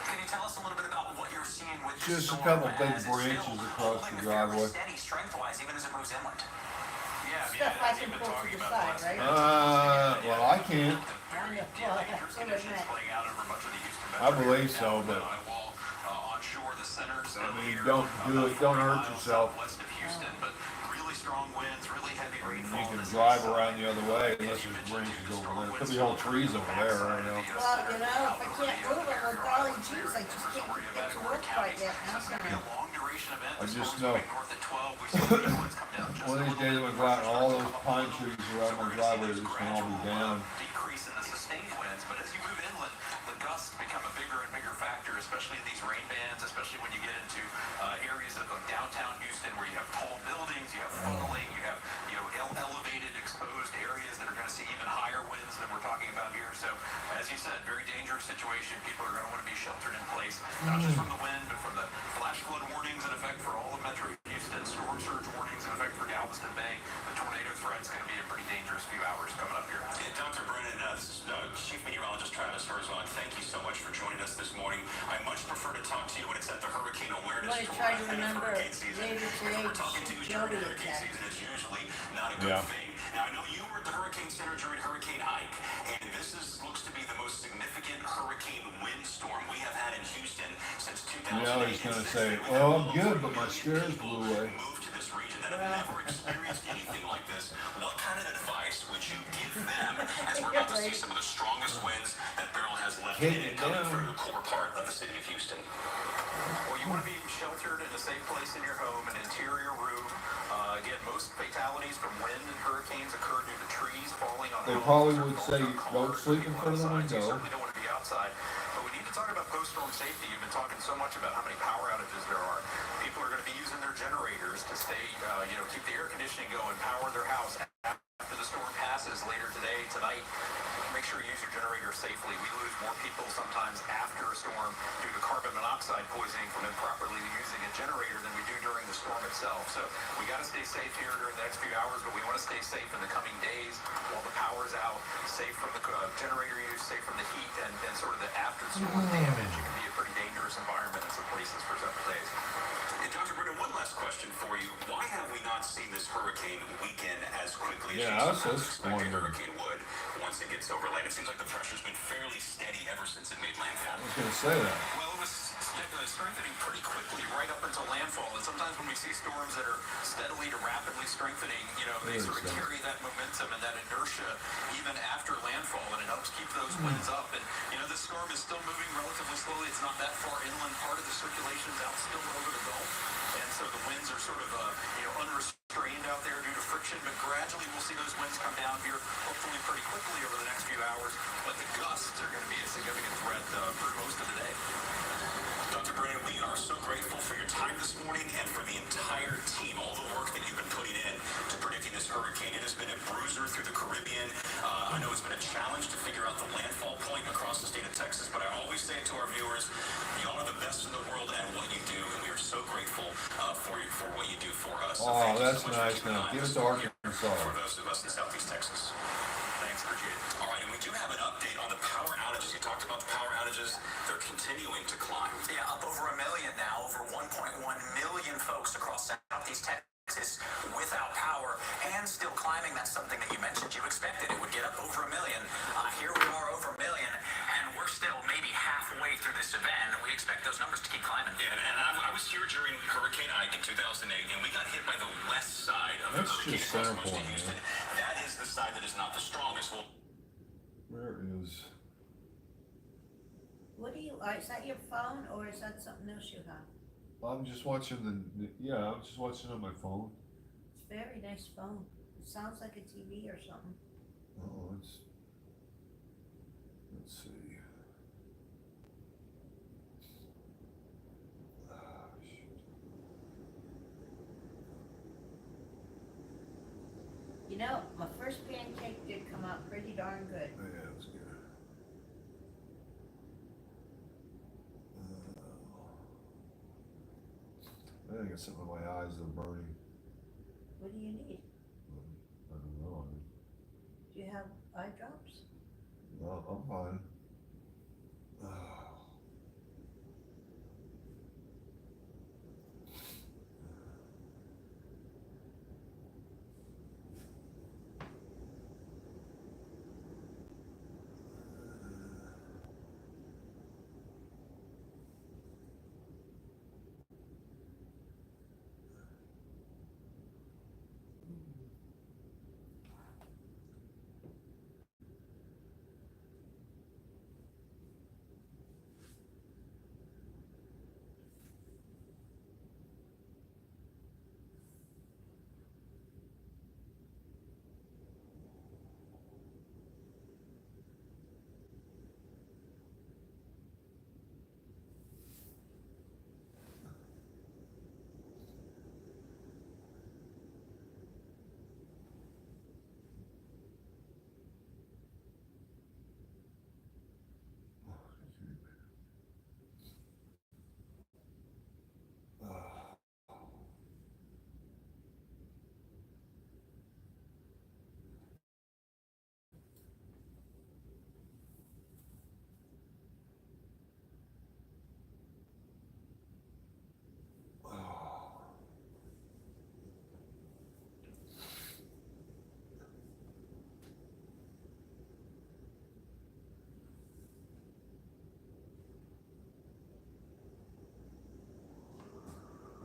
Can you tell us a little bit about what you're seeing with Just this a storm couple as big it's branches still across holding the a fairly driveway. steady strength-wise, even as it moves inland? Yeah, I mean, Stuff I as can you've been pull to talking the about side, last right? minute, Well, I can't. very Yeah, well, dangerous so does conditions Matt. playing out over much of the Houston I metro believe area. so, Now, but- the eye wall onshore, the centers I mean, here, don't do about it, don't 40 hurt miles yourself. southwest of Houston, but really strong winds, really heavy rainfall. You can This drive is, around the other way as unless you there's mentioned, branches too, the over strong there. Could winds be whole still trees on the over there, I backside don't know. of the, Well, center you know, out if I over can't the, move it, North well, Carolina, golly geez, I just Missouri, can't get to Edward work counties. quite yet. So it's going to be a long duration event. I The just storm's know. moving north at 12. We see the winds come down just One of a these little days I'm bit. gonna go out and all those Pressure starts to pine come up trees a around my little. So we're driveway gonna are see just this gonna all be gradual down. decrease in the sustained winds, but as you move inland, the gusts become a bigger and bigger factor, especially in these rain bands, especially when you get into areas of downtown Houston where you have tall buildings, you have funneling, you have elevated, exposed areas that are going to see even higher winds than we're talking about here. So, as you said, very dangerous situation. People are going to want to be sheltered in place, not just from the wind, but from the flash flood warnings in effect for all of Metro Houston, storm surge warnings in effect for Galveston Bay. The tornado threat's going to be a pretty dangerous few hours coming up here. And Dr. Brennan, this is Chief Meteorologist Travis Herzog. Thank you so much for joining us this morning. I much prefer to talk to you when it's at the hurricane awareness I'm gonna tour try to ahead of remember hurricane season. later Because today when we're to talking to you shoot during Jody hurricane attack. season, it's usually not a good Yeah. thing. Now, I know you were at the Hurricane Center during Hurricane Ike, and looks to be the most significant hurricane windstorm we have had in Houston since 2008. Yeah, he's gonna And say, since then, we've "Well, had I'm good, multiple but my million stairs people blew away." move to this region that have never experienced anything like this. What kind of advice would you give them as we're about to see some of the strongest winds that Beryl has left Hit in it coming down. through the core part of the city of Houston? Well, you want to be sheltered in a safe place in your home, an interior room. Again, most fatalities from wind and hurricanes occur due to trees falling on They homes probably or would falling say, on "Don't cars, sleep in people front of the outside. So you window." certainly don't want to be outside. But we need to talk about post-storm safety. You've been talking so much about how many power outages there are. People are going to be using their generators to stay, keep the air conditioning going, power their house after the storm passes later today, tonight. Make sure you use your generator safely. We lose more people sometimes after a storm due to carbon monoxide poisoning from improperly using a generator than we do during the storm itself. So we got to stay safe here during the next few hours, but we want to stay safe in the coming days while the power's out, safe from the generator use, safe from the heat and sort of the after-storm damage. It can be a pretty dangerous environment in some places for several days. And Dr. Brennan, one last question for you. Why have we not seen this hurricane weaken as quickly Yeah, as I was you just expect a wondering. hurricane would once it gets over land? It seems like the pressure's been fairly steady ever since it made landfall. I was gonna say that. Well, it was Strengthening pretty quickly right up until landfall. And sometimes when we see storms that are steadily to rapidly strengthening, you know, they sort of carry that momentum and that inertia even after landfall, and it helps keep those winds up. And, you know, this storm is still moving relatively slowly. It's not that far inland. Part of the circulation's out still over the Gulf. And so the winds are sort of, you know, unrestrained out there due to friction, but gradually we'll see those winds come down here, hopefully pretty quickly over the next few hours. But the gusts are going to be a significant threat for most of the day. Dr. Brennan, we are so grateful for your time this morning and for the entire team, all the work that you've been putting in to predicting this hurricane. It has been a bruiser through the Caribbean. I know it's been a challenge to figure out the landfall point across the state of Texas, but I always say it to our viewers, y'all are the best in the world at what you do, and we are so grateful for what you do for us. So Oh, thank you that's so much nice. for keeping Now, an eye give on us Arkansas. for those of us in Southeast Texas. Thanks, appreciate it. All right, and we do have an update on the power outages. You talked about the power outages. They're continuing to climb. Yeah, up over 1 million now, over 1.1 million folks across Southeast Texas without power and still climbing. That's something that you mentioned. You expected it would get up over 1 million. Here we are over 1 million, and we're still maybe halfway through this event. We expect those numbers to keep climbing. Yeah, and I was here during Hurricane Ike in 2008, and we got hit by the west side of the That's hurricane just across center most of point, Houston. That is the side that is not the strongest. Well, Where is? What do you, is that your phone or is that something else you have? I'm just watching yeah, I'm just watching on my phone. It's a very nice phone. It sounds like a TV or something. Oh, let's see. Ah, shoot. You know, my first pancake did come out pretty darn good. Yeah, it's good. I think it's something in my eyes that are burning. What do you need? I don't know. Do you have eye drops? No, I'm fine.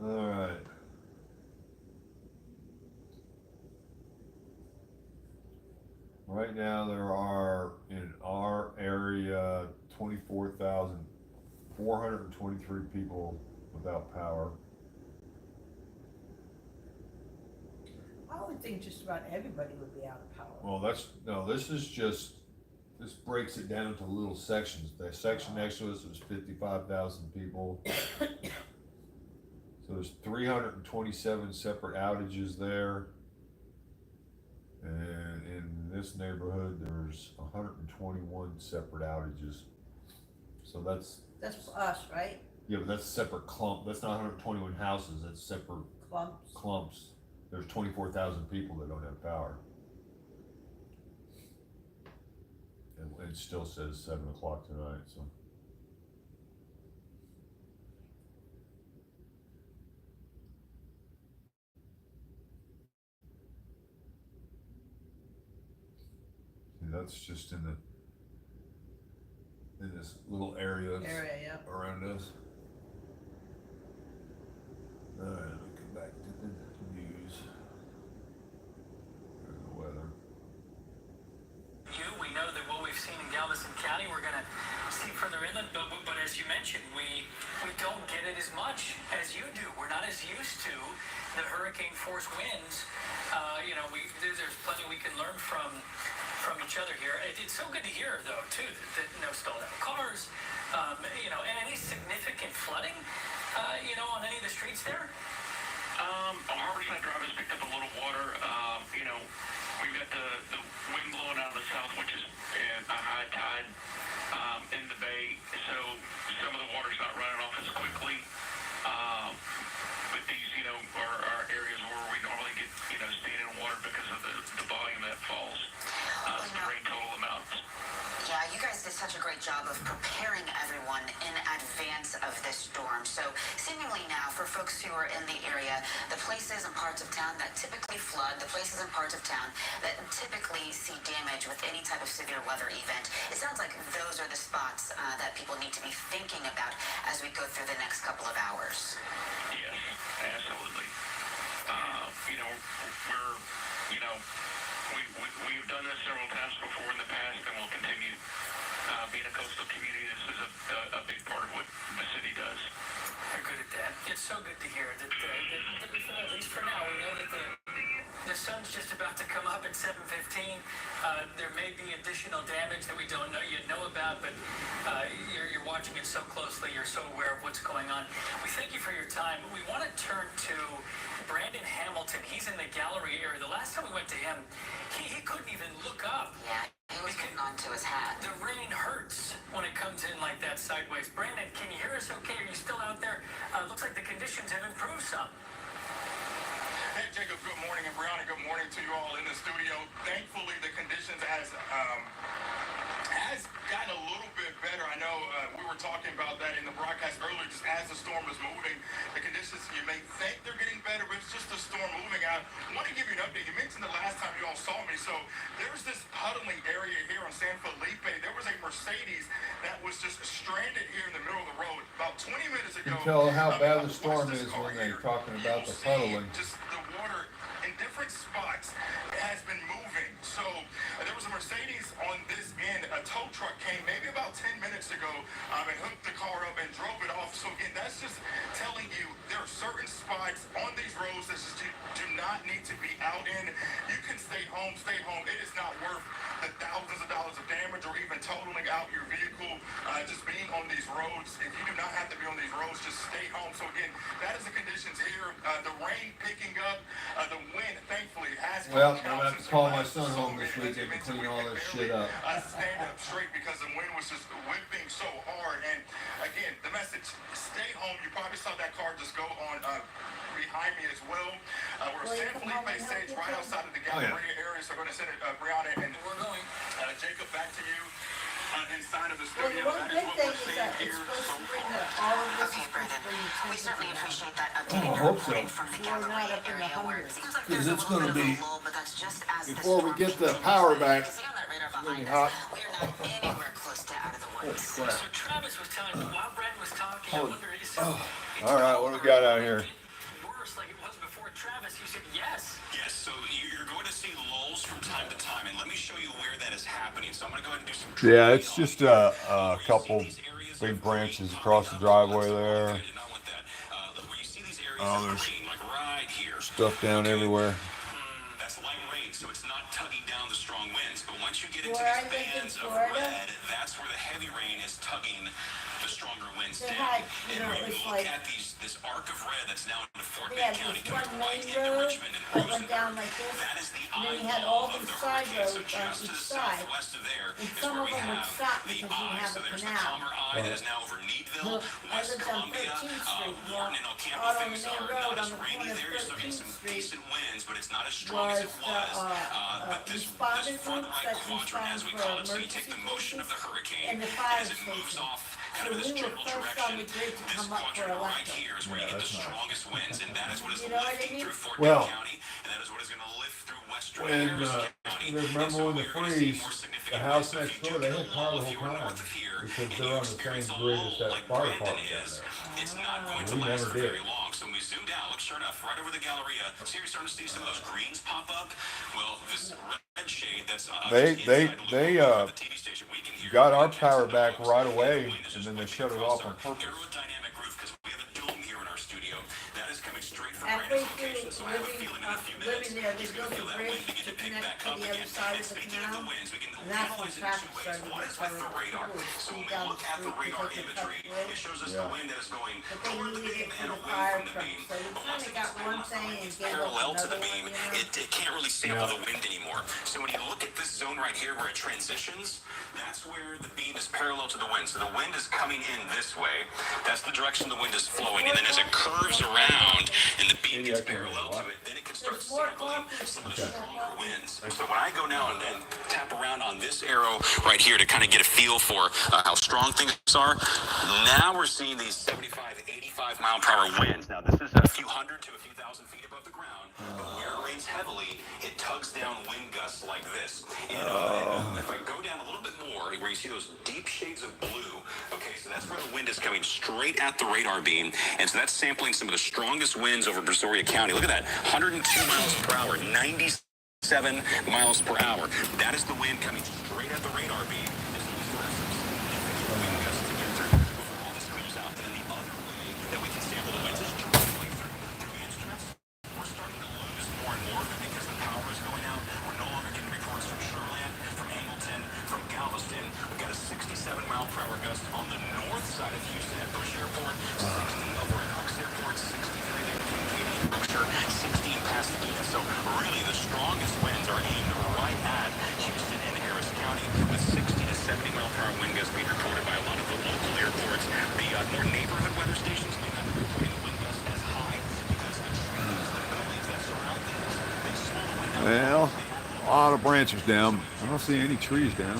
All right. Right now, there are in our area 24,423 people without power. I would think just about everybody would be out of power. Well, this breaks it down to little sections. The section next to us was 55,000 people. So there's 327 separate outages there. And in this neighborhood, there's 121 separate outages. So that's us, right? yeah, but that's a separate clump. That's not 121 houses. That's separate Clumps. clumps. There's 24,000 people that don't have power. And it still says 7 o'clock tonight, so. See, that's just in this little area Area, yeah. around us. Alright, let me come back to the news. There's the weather. We know that what we've seen in Galveston County, we're going to see further inland, but as you mentioned, we don't get it as much as you do. We're not as used to the hurricane force winds. There's plenty we can learn from each other here. It's so good to hear, though, too, that no stalled out cars, and any significant flooding, on any of the streets there. Harborside Drive has picked up a little water. We've got the wind blowing out of the south, which is a high tide in the bay, so some of the water's not running off as quickly. But these, are areas where we normally get, standing water because of the volume that falls. The rain total amounts. Yeah, you guys did such a great job of preparing everyone in advance of this storm. So seemingly now, for folks who are in the area, the places and parts of town that typically flood, the places and parts of town that typically see damage with any type of severe weather event, it sounds like those are the spots that people need to be thinking about as we go through the next couple of hours. Yes, absolutely. We've done this several times before in the past, and we'll continue. Being a coastal community, this is a big part of what the city does. They're good at that. It's so good to hear that, at least for now, we know that the sun's just about to come up at 7:15. There may be additional damage that we don't know yet about, but you're watching it so closely. You're so aware of what's going on. We thank you for your time. We want to turn to Brandon Hamilton. He's in the gallery area. The last time we went to him, he couldn't even look up. Yeah, he was holding on to his hat. The rain hurts when it comes in like that sideways. Brandon, can you hear us okay? Are you still out there? Looks like the conditions have improved some. Hey, Jacob, good morning, and Brianna, good morning to you all in the studio. Thankfully, the conditions has gotten a little bit better. I know we were talking about that in the broadcast earlier, just as the storm is moving. The conditions, you may think they're getting better, but it's just the storm moving. I want to give you an update. You mentioned the last time you all saw me, so there's this puddling area here on San Felipe. There was a Mercedes that was just stranded here in the middle of the road about 20 minutes ago. You can tell how bad the storm is when they're talking about the puddling. Just the water in different spots has been moving. So there was a Mercedes on this end. A tow truck came maybe about 10 minutes ago and hooked the car up and drove it off. So again, that's just telling you there are certain spots on these roads that just do not need to be out in. You can stay home, stay home. It is not worth the thousands of dollars of damage or even totaling out your vehicle just being on these roads. If you do not have to be on these roads, just stay home. So again, that is the conditions here. The rain picking up, the wind thankfully has Well, I'm gonna have to call my son home this weekend and clean all this shit up. Stand up straight because the wind was just whipping so hard. And again, the message: stay home. You probably saw that car just go on behind me as well. We're San Felipe Stage, right outside of the Galleria area. So we're going to send it, Brianna, and we're going. Jacob, back to you. Inside of the studio. Well, the one good thing is that it's supposed to bring all of this. Okay, Brandon, we certainly appreciate that I update hope so. from the Galleria area where it seems like Because there's it's a little gonna bit of be- a lull, but that's just as the Before we storm get the continues. power back, You see on that radar really behind hot. us, we are not anywhere close to out of the woods. So Travis was telling me while Brandon was talking, I wonder, he said, All right, what do we got out here? worse like it was before Travis. You said yes. Yes, so you're going to see lulls from time to time, and let me show you where that is happening. So I'm going to go ahead and do some. Yeah, it's just a couple big branches across the driveway there. Oh, there's stuff down everywhere. That's light rain, so it's not tugging down the strong winds. But once you get into Where I these lived in bands of Florida. red, that's where the heavy rain is tugging the stronger winds They down. had, And when you it's look like, at this arc of red that's now into Fort they Bend had County, this coming one right main into road Richmond and that went down Rosenberg. like this, That is the and then you had eyeball all of these the side hurricane. So roads on just to each the side. southwest of there And is some where of we them would have stop the because you eye. have So a there's the canal. Palmer Eye that is now over Needville, Look, I West lived on Columbia, 13th Street. Warren and Ocampo. Out on the Things main are road not on as the rainy corner of there. You're still getting 13th some Street decent winds, but it's not as strong as it was was. But this responders front groups right that quadrant, as we respond call for it, so you take the motion of the hurricane and the fire as it moves station. off So kind of this we were general first on direction. the grid to This come up for quadrant right electric. here is where you get the strongest winds, and that is what is You know what I lifting mean? through Fort Well, Bend County, and that is what is going to lift through western When Harris County. And remember so when the we're gonna see freeze, more the significant house winds. So if next you door, do they get a had power lull, the if whole you were time north of here, because and they're you on the same experience a grid as lull that like fire Brandon department down is, there. it's not going to We last never for did. very long. So we we zoomed out, look, sure enough, right over the Galleria. So you're starting to see some of those greens pop up. Well, this red shade that's They just inside the TV station. We can hear got our Jackson power the back dogs. right The away, wind is and just then they whipping shut it across off on our purpose. aerodynamic roof because we have a dome here in our studio. That is coming straight from Halfway Brandon's through location. So I have a feeling in a few minutes, living there, they he's going built to feel a that wind bridge begin to to pick connect back to up the other again. side And of the speaking of the canal. winds, we can And that's when analyze it in traffic two ways. started to One get is with the covered. radar. People would So when speed we down look the at the street radar because they cut imagery, the bridge. it shows us Yeah. the wind that is going But they toward the needed beam it for and the away fire from the truck, beam. so they Well, kinda got one thing and it's gave up parallel to another the beam. one, you know? It can't really sample the wind anymore. So when you look at this zone right here where it transitions, that's where the beam is parallel to the wind. So the wind is coming in this way. That's the direction the wind is flowing. And then as it curves around and the beam gets parallel to it, then it can start sampling some of the stronger winds. So when I go now and tap around on this arrow right here to kind of get a feel for how strong things are, now we're seeing these 75, 85 mile per hour winds. Now this is a few hundred to a few thousand feet above the ground, but where it rains heavily, it tugs down wind gusts like this. And if I go down a little bit more, where you see those deep shades of blue, okay, so that's where the wind is coming straight at the radar beam, and so that's sampling some of the strongest winds over Brazoria County. Look at that, 102 miles per hour, 97 miles per hour. That is the wind coming straight at the radar beam. As we still have some significant wind gusts to get through before all this clears out. And then the other way that we can sample the winds is directly through instruments. We're starting to lose more and more because the power is going out. We're no longer getting reports from Shoreland, from Hamilton, from Galveston. We've got a 67 mile per hour gust on the north side of Houston at Bush Airport, 60 over at Hooks Airport, 63 there between Katy and Berkshire, 60 in Pasadena. So really the strongest winds are aimed right at Houston and Harris County, with 60 to 70 mile per hour wind gusts being reported by a lot of the local airports. The more neighborhood weather stations may not be reporting the wind gusts as high because the trees, the buildings that surround things, they slow the wind down. Well, a lot of branches down. I don't see any trees down.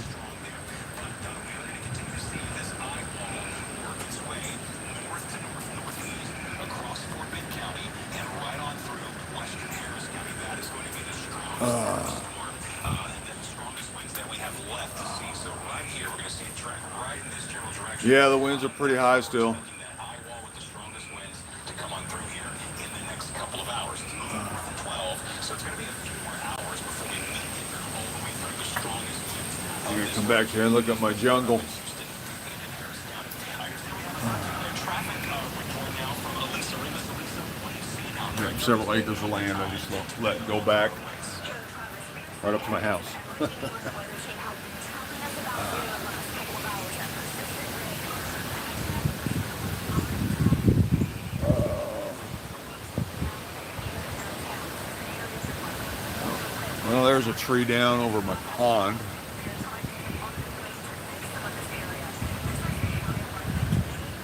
Yeah, the winds are pretty high still. I'm gonna come back here and look at my jungle. I have several acres of land I just let go back right up to my house. Well, there's a tree down over my pond.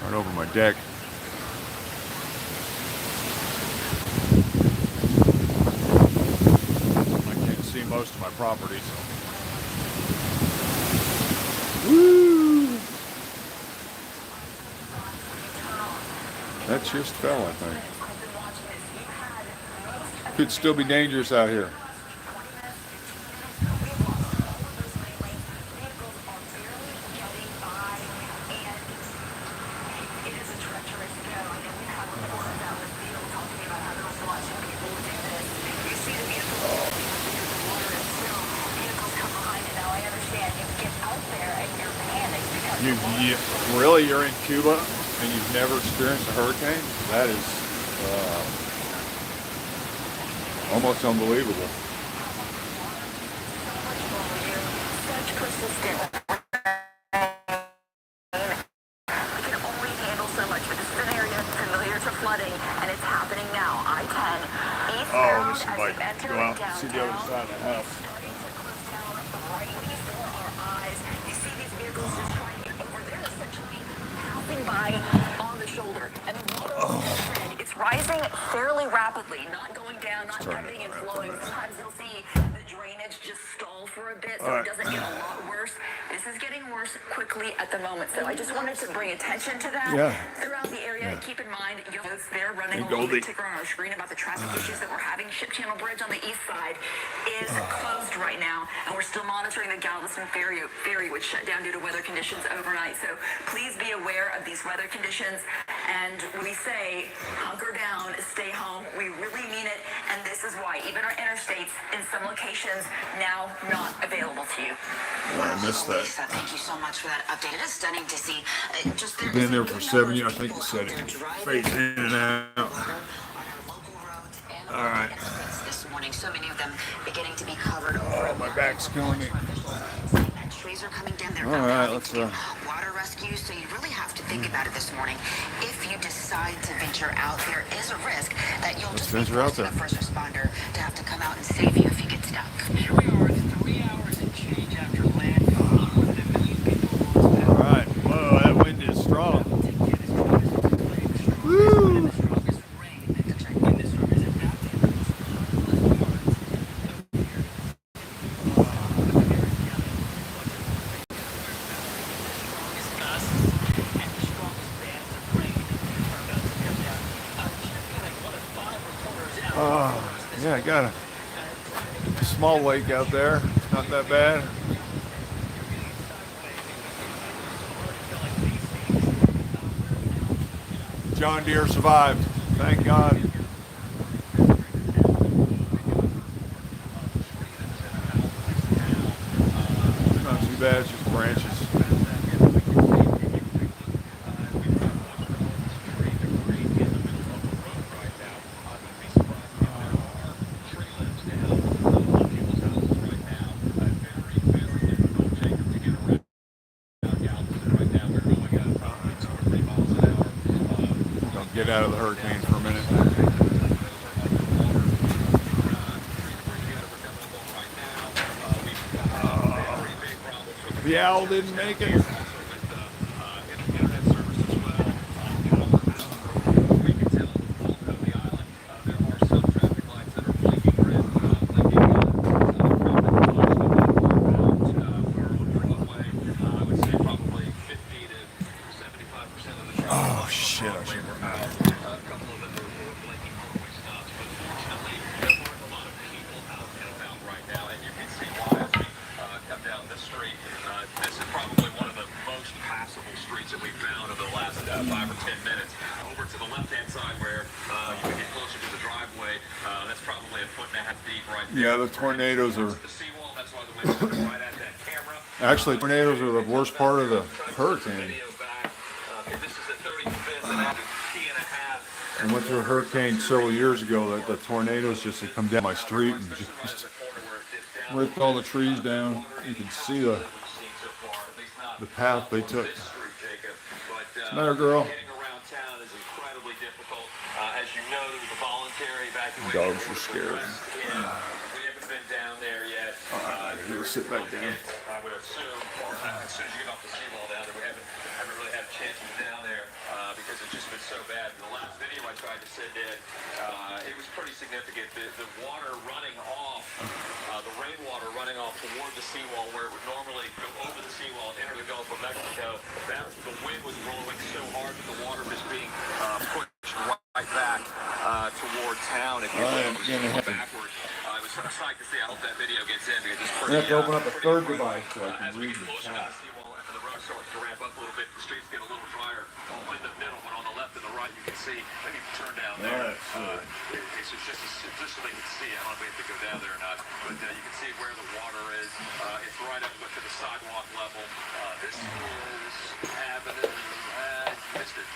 Right over my deck. I can't see most of my property, so. Woo! That just fell, I think. Could still be dangerous out here. Really, you're in Cuba and you've never experienced a hurricane? That is almost unbelievable. Such persistent. We can only handle so much, but this is an area familiar to flooding, and it's happening now. I-10 eastbound as you enter downtown. See the other side of the house. Starting to close down right before our eyes. You see these vehicles just trying to get over. They're essentially passing by on the shoulder, and the water it's rising fairly rapidly, not going down, not ebbing and flowing. Sometimes you'll see the drainage just stall for a bit, so it doesn't get a lot worse. This is getting worse quickly at the moment, so I just wanted to bring attention to that throughout the area. Keep in mind, they're running a little bit ticker on our screen about the traffic issues that we're having. Ship Channel Bridge on the east side is closed right now, and we're still monitoring the Galveston ferry, which shut down due to weather conditions overnight. So please be aware of these weather conditions And we say, hunker down, stay home. We really mean it. And this is why even our interstates in some locations now not available to you. I missed that. Lisa, thank you so much for that update. It is stunning to see. Just there Been is a there good for number 7 of years. I think people it said out there it driving fades in and out. on our local roads and All right. interstates this morning. So many of them beginning to be covered over. Oh, my back's killing me. Trees are coming down. They're All now right, having let's, to do water rescue. So you really have to think about it this morning. If you decide to venture out, there is a risk that you'll just be venture out forced to there. the first responder to have to come out and save you if you get stuck. Here we are, 3 hours and change after landfall. More than 1 million people lost All power. right. Whoa, that wind is strong. Woo! Yeah, I got a small lake out there. It's not that bad. John Deere survived. Thank God. Not too bad, it's just branches. Don't get out of the hurricane for a minute. The owl didn't make it. Oh shit, I should have. This is probably one of the most passable streets that we've found over the last 5 or 10 minutes. Over to the left-hand side where you can get closer to the driveway, that's probably a 1.5 feet right there. Yeah, the tornadoes are. The seawall, that's why the wind's coming right at that camera. Actually, tornadoes are the worst part of the hurricane. Video back. This is the 35th and after key and a half. I went through a hurricane several years ago that the tornadoes just had come down my street and just ripped all the trees down. You can see the path they took. What's the matter, girl? Getting around town is incredibly difficult. As you know, there was a voluntary evacuation. Dogs are scared. We haven't been down there yet. Here, sit back down. I would assume, as soon as you get off the seawall down there, we haven't really had a chance to get down there because it's just been so bad. In the last video I tried to send in, it was pretty significant. The water running off, the rainwater running off toward the seawall where it would normally go over the seawall and enter the Gulf of Mexico. The wind was blowing so hard that the water was being pushed right back toward town. If you look backwards, I was psyched to see. I hope that video gets in because it's pretty. I have to open up a third device so I can As we read get the closer to chat. the seawall and the road starts to ramp up a little bit, the streets get a little drier in the middle, but on the left and the right you can see. Maybe turn down there. It's just so they can see. I don't know if we have to go down there or not, but you can see where the water is. It's right up to the sidewalk level. This is Avenue. You missed it.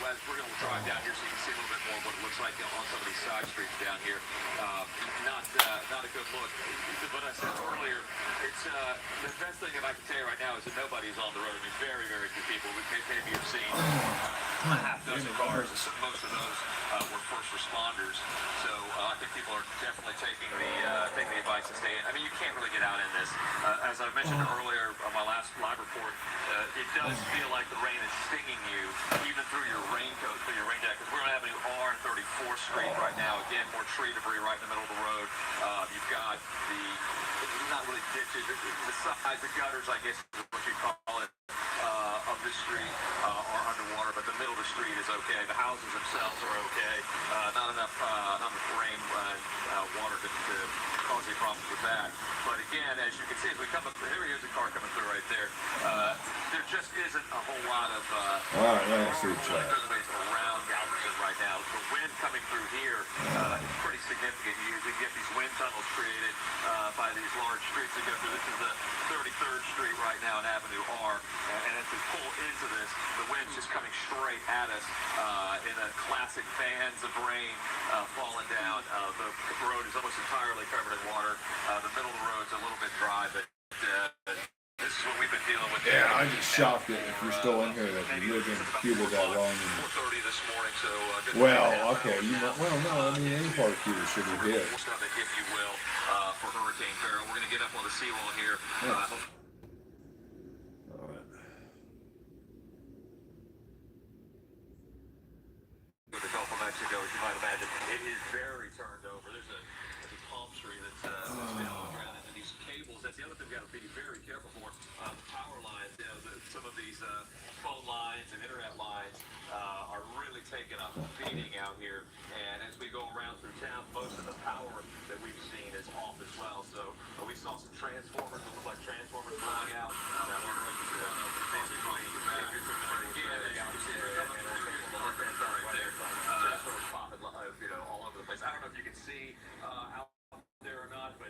But we're going to drive down here so you can see a little bit more of what it looks like on some of these side streets down here. Not a good look. But I said earlier, it's the best thing that I can tell you right now is that nobody's on the road. I mean, very, very few people. Maybe you've seen a half dozen cars. Most of those were first responders. So I think people are definitely taking the advice to stay in. I mean, you can't really get out in this. As I mentioned earlier on my last live report, it does feel like the rain is stinging you, even through your raincoat, through your rain jacket. We're on Avenue R and 34th Street right now. Again, more tree debris right in the middle of the road. You've got not really ditches, the sides, the gutters, I guess is what you call it, of this street are underwater, but the middle of the street is okay. The houses themselves are okay. Not enough rain and water to cause any problems with that. But again, as you can see, as we come up, here's a car coming through right there. There just isn't a whole lot of All right, let's see what's that. around Galveston right now. The wind coming through here is pretty significant. You get these wind tunnels created by these large streets that go through. This is the 33rd Street right now in Avenue R, and as we pull into this, the wind's just coming straight at us in a classic fans of rain falling down. The road is almost entirely covered in water. The middle of the road's a little bit dry, but this is what we've been dealing with. Yeah, I'm just shocked that if you're still in here that you live in Cuba that long. And, 4:30 this morning, so well, okay, you know, well, no, I mean any part of Cuba should be hit. if you will, for Hurricane Beryl. We're going to get up on the seawall here. All right. The Gulf of Mexico, as you might imagine, it is very turned over. There's a palm tree that's been on the ground, and these cables. That's the other thing we've got to be very careful for. The power lines, some of these phone lines and internet lines are really taking a beating out here. And as we go around through town, most of the power that we've seen is off as well. So we saw some transformers that look like transformers blowing out. Now we're going to basically, if you're familiar with all over the place. I don't know if you can see out there or not, but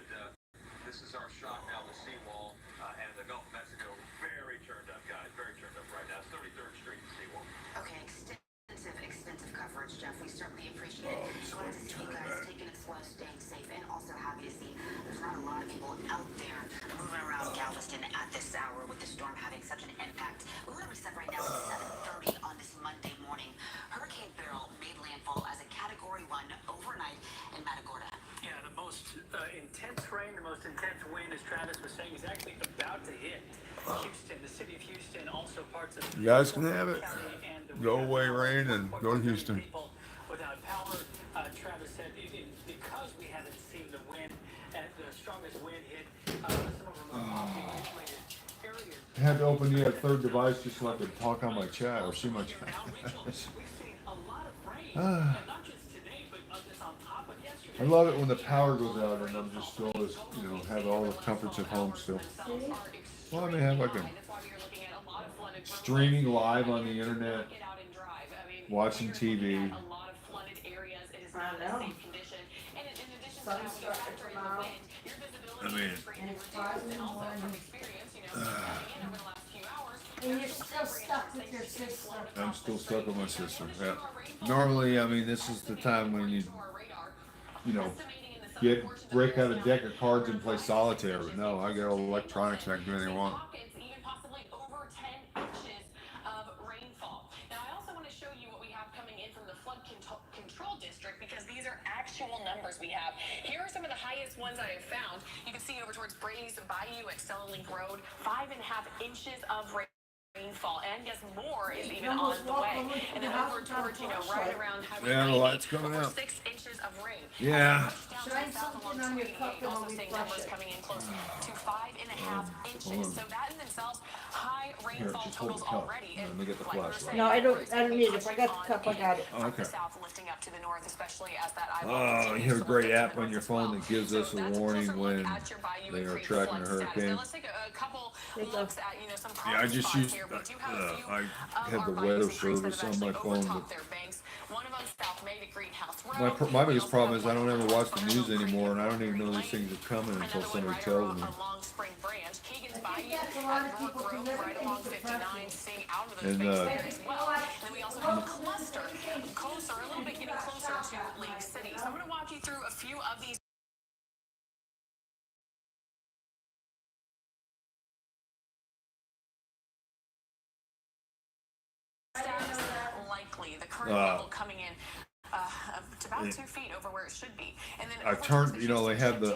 this is our shot now of the seawall and the Gulf of Mexico. Very turned up, guys. Very turned up right now. It's 33rd Street and seawall. Okay, extensive coverage, Jeff. We certainly appreciate it. Glad to see you guys taking it slow, staying safe, and also happy to see there's not a lot of people out there moving around Galveston at this hour with the storm having such an impact. We're going to reset right now at 7:30 on this Monday morning. Hurricane Beryl made landfall as a Category 1 overnight in Matagorda. Yeah, the most intense rain, the most intense wind, as Travis was saying, is actually about to hit Houston, the city of Houston, also parts of You guys can have it. Go away, rain, and go to Houston. People without power, Travis said, because we haven't seen the wind, the strongest wind hit some of our most populated areas. I had to open the third device just so I could talk on my chat or see my chat. We've seen a lot of rain, and not just today, but just on top of yesterday. I love it when the power goes out and I'm just still as, you know, have all the comforts of home still. Well, I may have like a streaming live on the internet, watching TV. I know. I mean, And it's 5 in the morning. And you're still stuck with your sister. I'm still stuck with my sister. Yeah. Normally, I mean, this is the time when you know, break out a deck of cards and play solitaire. But no, I got all the electronics and I can do anything I want. Numbers we have. Here are some of the highest ones I have found. You can see over towards Brady's Bayou at Stella Link Road, 5.5 inches of rainfall, and yes, more is even on the way. And then over towards, right around the lights coming out. 6 inches of rain. Yeah. Shine something on your cup and Also we'll seeing refresh numbers it. coming in close to 5.5 inches. So that in themselves, high rainfall just hold totals the cup. already. Let me get the like we were flashlight. saying, No, I don't need it. If I got the cup, I got it. Oh, okay. From the south lifting up to the north, especially as that Oh, you have a great app on your phone that gives us a warning when they are tracking a hurricane. Let's take a couple looks at some Yeah, I problem just spots use, here. We do have a few I of have our the bayous weather and creeks that service have on my actually phone. overtopped But their banks. One of them South Main at Greenhouse Road. my biggest problem is I don't ever watch the news anymore, and I don't even know these things are coming until Another one somebody right tells along me. Long Spring Branch. Keegan's I think Bayou that's a lot of at people Brook can Grove, never right think along to 59, practice. staying out of those And, banks there as well. And then we also have a cluster closer, a little bit getting closer to Lake City. So I'm going to walk you through a few of these. Likely the current level coming in to about 2 feet over where it should be. And then I turned, they have the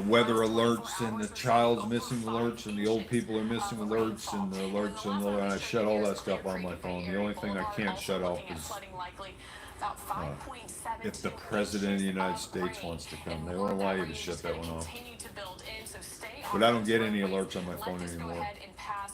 weather alerts and the child's missing alerts and the old people are missing alerts and the alerts and I shut all that stuff on my phone. The only thing I can't shut off is if the President of the United States wants to come. They won't allow you to shut that one off. But I don't get any alerts on my phone anymore.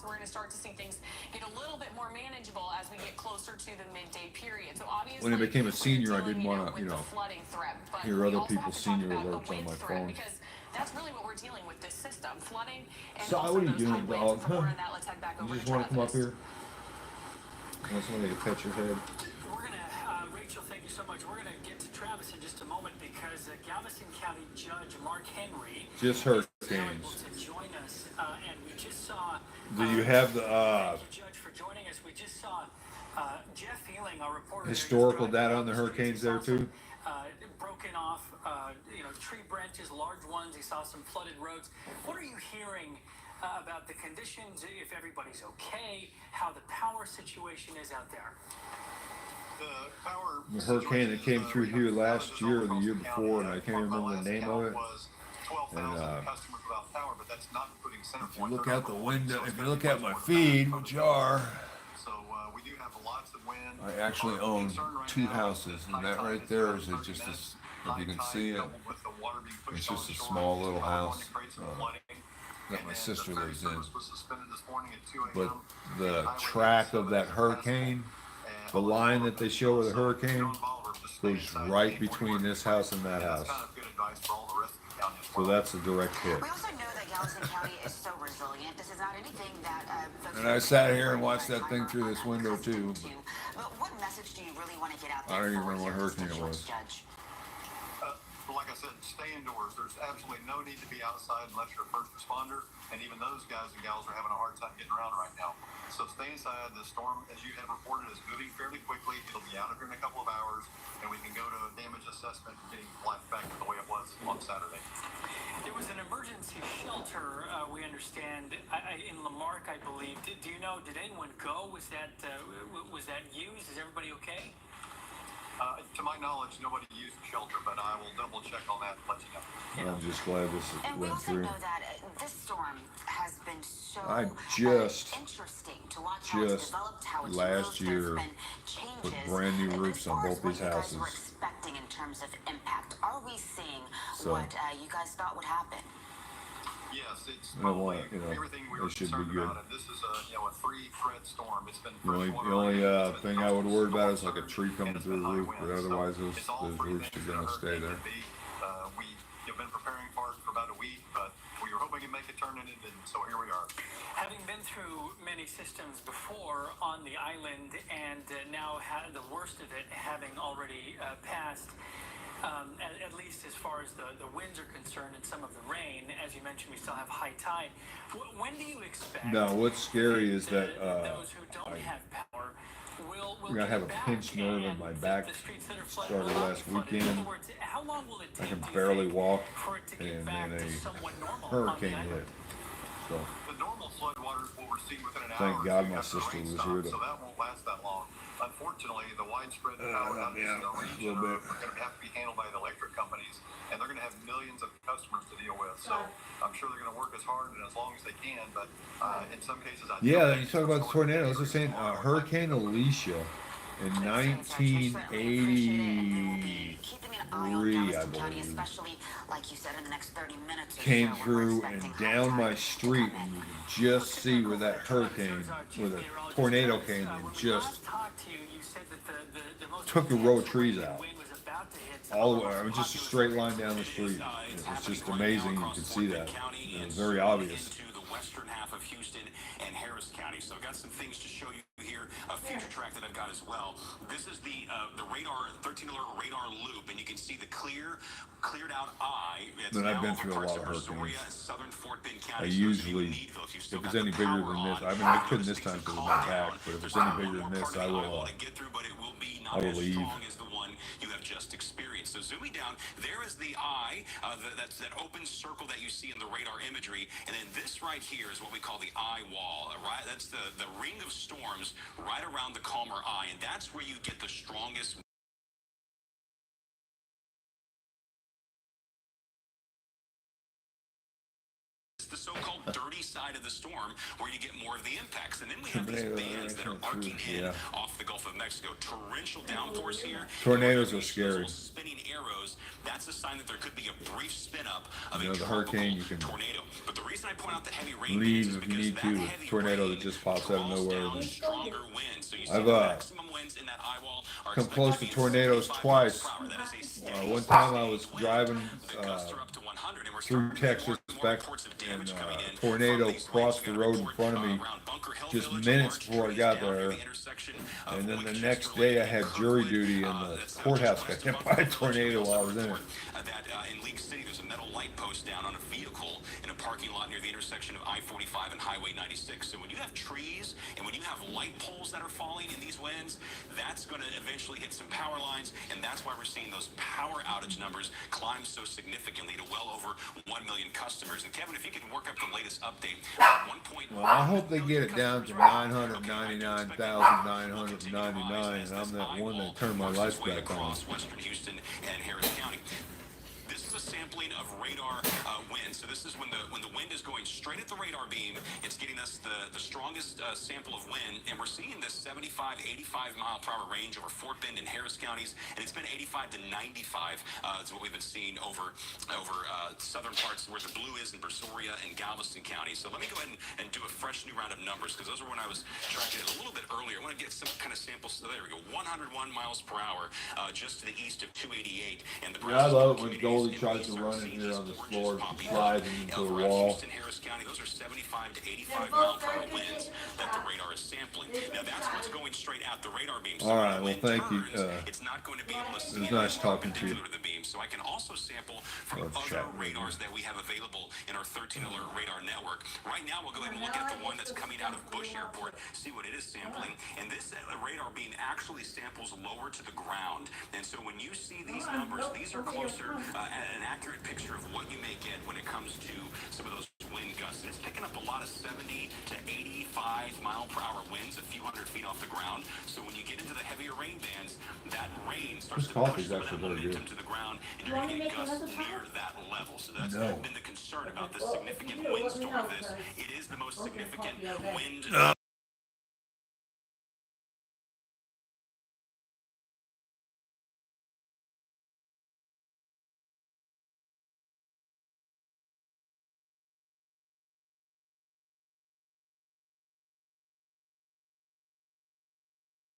So we're going to start to see things get a little bit more manageable as we get closer to the midday period. So obviously, When I became a senior, I we're didn't dealing, want to, with the flooding threat, but hear we other also have people's to talk senior about the alerts on wind my threat, phone. because that's really what we're dealing with this system, flooding and So, also what are you those doing, high winds. dog? For more on that, let's head back over You just to want to come up Travis. here? Want somebody to pet your head? We're going to, Rachel, thank you so much. We're going to get to Travis in just a moment because Galveston County Judge Mark Henry Just is able hurricanes. to join us. And we just saw... Do you have the thank you, Judge, for joining us. We just saw Jeff Healing, our reporter, historical there, data on the hurricanes there too? Broken off, tree branches, large ones. He saw some flooded roads. What are you hearing about the conditions, if everybody's okay, how the power situation is out there? The hurricane that came through here last year or the year before, and I can't remember the name of it. And if you look out the window, if you look at my feed, which are, I actually own 2 houses, and that right there is just this, if you can see it, it's just a small little house that my sister lives in. But the track of that hurricane, the line that they show of the hurricane, goes right between this house and that house. So that's a direct hit. We also know that Galveston County is so resilient. This is not anything that folks And I sat here and watched that thing through this window too. But what message do you really want to get out there? I don't even for remember what your hurricane it was. constituents, Judge? Like I said, stay indoors. There's absolutely no need to be outside unless you're a first responder, and even those guys and gals are having a hard time getting around right now. So stay inside. The storm, as you have reported, is moving fairly quickly. It'll be out of here in a couple of hours, and we can go to a damage assessment and getting life back to the way it was on Saturday. There was an emergency shelter, we understand, in Lamarck, I believe. Do you know, did anyone go? Was that used? Is everybody okay? To my knowledge, nobody used the shelter, but I will double check on that and let you know. I'm just glad this And we went also through. know that this storm has been so interesting to watch how it's developed, how it's last moved. year, There's been changes. put brand new roofs on both these As far as houses. what you guys were expecting in terms of impact, are we seeing So, what you guys thought would happen? Yes, it's I probably want, you know, everything we it were should be concerned good. about. And this is a 3-threat storm. It's been The only thing I would worry about is like a tree coming through the roof, but otherwise those roofs are gonna stay there. We've been preparing for it for about a week, but we were hoping to make it turn, and it didn't. So here we are. Having been through many systems before on the island, and now the worst of it having already passed, at least as far as the winds are concerned and some of the rain, as you mentioned, we still have high tide. When do you expect? No, what's scary is that those who don't have power will I'm gonna have a pinched nerve in my back. Started last weekend. In other words, how long will it I take, can do you barely think, walk, for it to get and back then to a somewhat normal on the hurricane island? hit. So The normal flood waters will recede within an hour. thank or God two my after the sister rain was stops, here to. So that won't last that long. Unfortunately, the widespread power outages in the region are going to have to be handled by the electric companies, and they're going to have millions of customers to deal with. So I'm sure they're going to work as hard and as long as they can, but in some cases, Yeah, you talk about the tornado. I was just saying, Hurricane Alicia in 1983, I believe, came through and down my street, and you could just see where that hurricane, where the tornado came and just took a row of trees out. All the way, it was just a straight line down the street. It was just amazing. You could see that. It was very obvious. Into the western half of Houston and Harris County. So I've got some things to show you here. A future track that I've got as well. This is the radar 13 alert radar loop, and you can see the cleared out eye. But I've been through a lot of hurricanes. I usually, if it's any bigger than this, I mean, I couldn't this time because of my back, but if it's any bigger than this, I will leave. You have just experienced. So zooming down, there is the eye. That's that open circle that you see in the radar imagery, and then this right here is what we call the eye wall. Right, that's the ring of storms right around the calmer eye, and that's where you get the strongest the so-called dirty side of the storm where you get more of the impacts. And then we have these bands that are arcing in off the Gulf of Mexico. Torrential downpours here. Tornadoes are scary. Spinning arrows. That's a sign that there could be a brief spin up of You a know, the tropical hurricane, you can tornado. But the reason I point out the heavy rain leave is if you because need that to. heavy The tornado rain that just pops out of draws nowhere. down stronger winds. So you see I've the maximum winds in that eye wall are come expected close to to be tornadoes 75 twice. miles per hour. That is a steady One time I was wind. driving The gusts are up to 100, and we're through starting to get Texas more and more back, reports of and damage coming in a tornado from these crossed winds. the We got a road in report, front of me around Bunker Hill just Village, minutes large before I trees got down near there. the intersection of And then the Winchester next Lake day I and had jury Kirkwood. duty, and the That's just courthouse got west hit of by a Buffalo Village. tornado We while I also was in it. report that in League City there's a metal light post down on a vehicle in a parking lot near the intersection of I-45 and Highway 96. So when you have trees and when you have light poles that are falling in these winds, that's going to eventually hit some power lines, and that's why we're seeing those power outage numbers climb so significantly to well over 1 million customers. And Kevin, if you could work up the latest update, at one point, Well, I hope they get it down to 999,999, and I'm that one that turned my lights back on. across western Houston and Harris County. This is a sampling of radar wind. So this is when the wind is going straight at the radar beam. It's getting us the strongest sample of wind, and we're seeing this 75, 85 mile per hour range over Fort Bend and Harris counties, and it's been 85 to 95. Is what we've been seeing over southern parts where the blue is in Brazoria and Galveston counties. So let me go ahead and do a fresh new round of numbers, because those are when I was tracking it a little bit earlier. I want to get some kind of samples. So there we go, 101 miles per hour just to the east of 288, and the Yeah, I love it when Goldie tries to run in here on this floor, sliding into a wall. Houston, Harris County, those are 75 to 85 mile per hour winds that the radar is sampling. Now that's what's going straight at the radar beam. So All when right, the well, wind thank you. turns, it's not going to be able to see It was nice it talking to you. perpendicular to the beam. So I can also sample from Let's other chat. radars that we have available in our 13 alert radar network. Right now, we'll go ahead and look at the one that's coming out of Bush Airport, see what it is sampling. And this radar beam actually samples lower to the ground. And so when you see these numbers, these are closer at an accurate picture of what you may get when it comes to some of those wind gusts. And it's picking up a lot of 70 to 85 mile per hour winds a few hundred feet off the ground. So when you get into the heavier rain bands, that rain starts This to push coffee's some of that actually very momentum good. to the ground, and you're going to get gusts near that level. So that's No. been the concern about this significant windstorm of this. It is the most significant wind.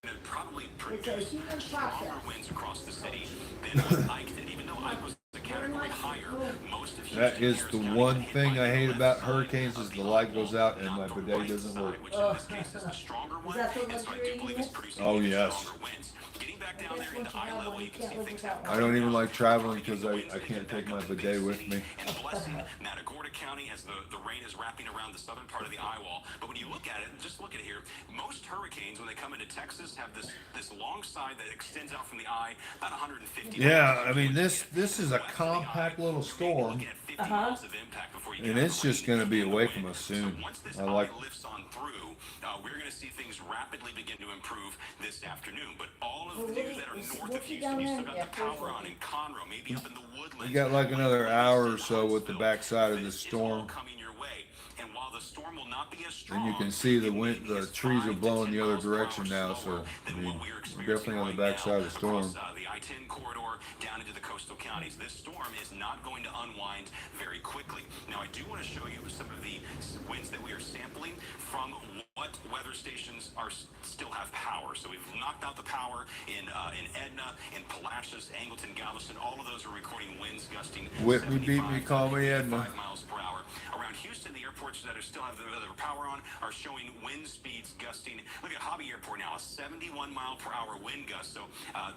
It probably produced stronger winds across the city than what Ike did, even though Ike was a category higher. Most of Houston, That is Harris the County one got hit thing by I the hate left about side hurricanes of is the the eye light goes wall, out and not my the bidet right doesn't side, work. which in this case is the stronger one, and so I do believe it's producing Oh, even yes. stronger winds. Getting back down there into eye level, you can see things have I don't even like traveling because I can't take my bidet with me. and blessing Matagorda County as the rain is wrapping around the southern part of the eye wall. But when you look at it, just look at it here, most hurricanes, when they come into Texas, have this long side that extends out from the eye about 150 Yeah, miles. I mean, this is a compact little storm, Looking at 50 miles of impact before you and get it's out of the just rain going to be and the away wind. from us So soon. once this I eye like. lifts on through, we're going to see things rapidly begin to improve this afternoon. But all of you that are north of Houston, you still got the power on in Conroe, maybe up in the woodlands. We got like another hour or so with the backside of the storm. Coming your way. And while the storm will not be as And strong, you can see the it may wind, be the as trees 5 are to blowing 10 the other miles per hour direction now, so slower I than mean, what we're we're experiencing definitely on the right backside of the now storm. across, the I-10 corridor down into the coastal counties. This storm is not going to unwind very quickly. Now, I do want to show you some of the winds that we are sampling from what weather stations still have power. So we've knocked out the power in Edna, in Palacios, Angleton, Galveston. All of those are recording winds gusting Whip me, beat me, 75 call me to Edna. 85 miles per hour. Around Houston, the airports that still have their power on are showing wind speeds gusting. Look at Hobby Airport now, a 71 mile per hour wind gust. So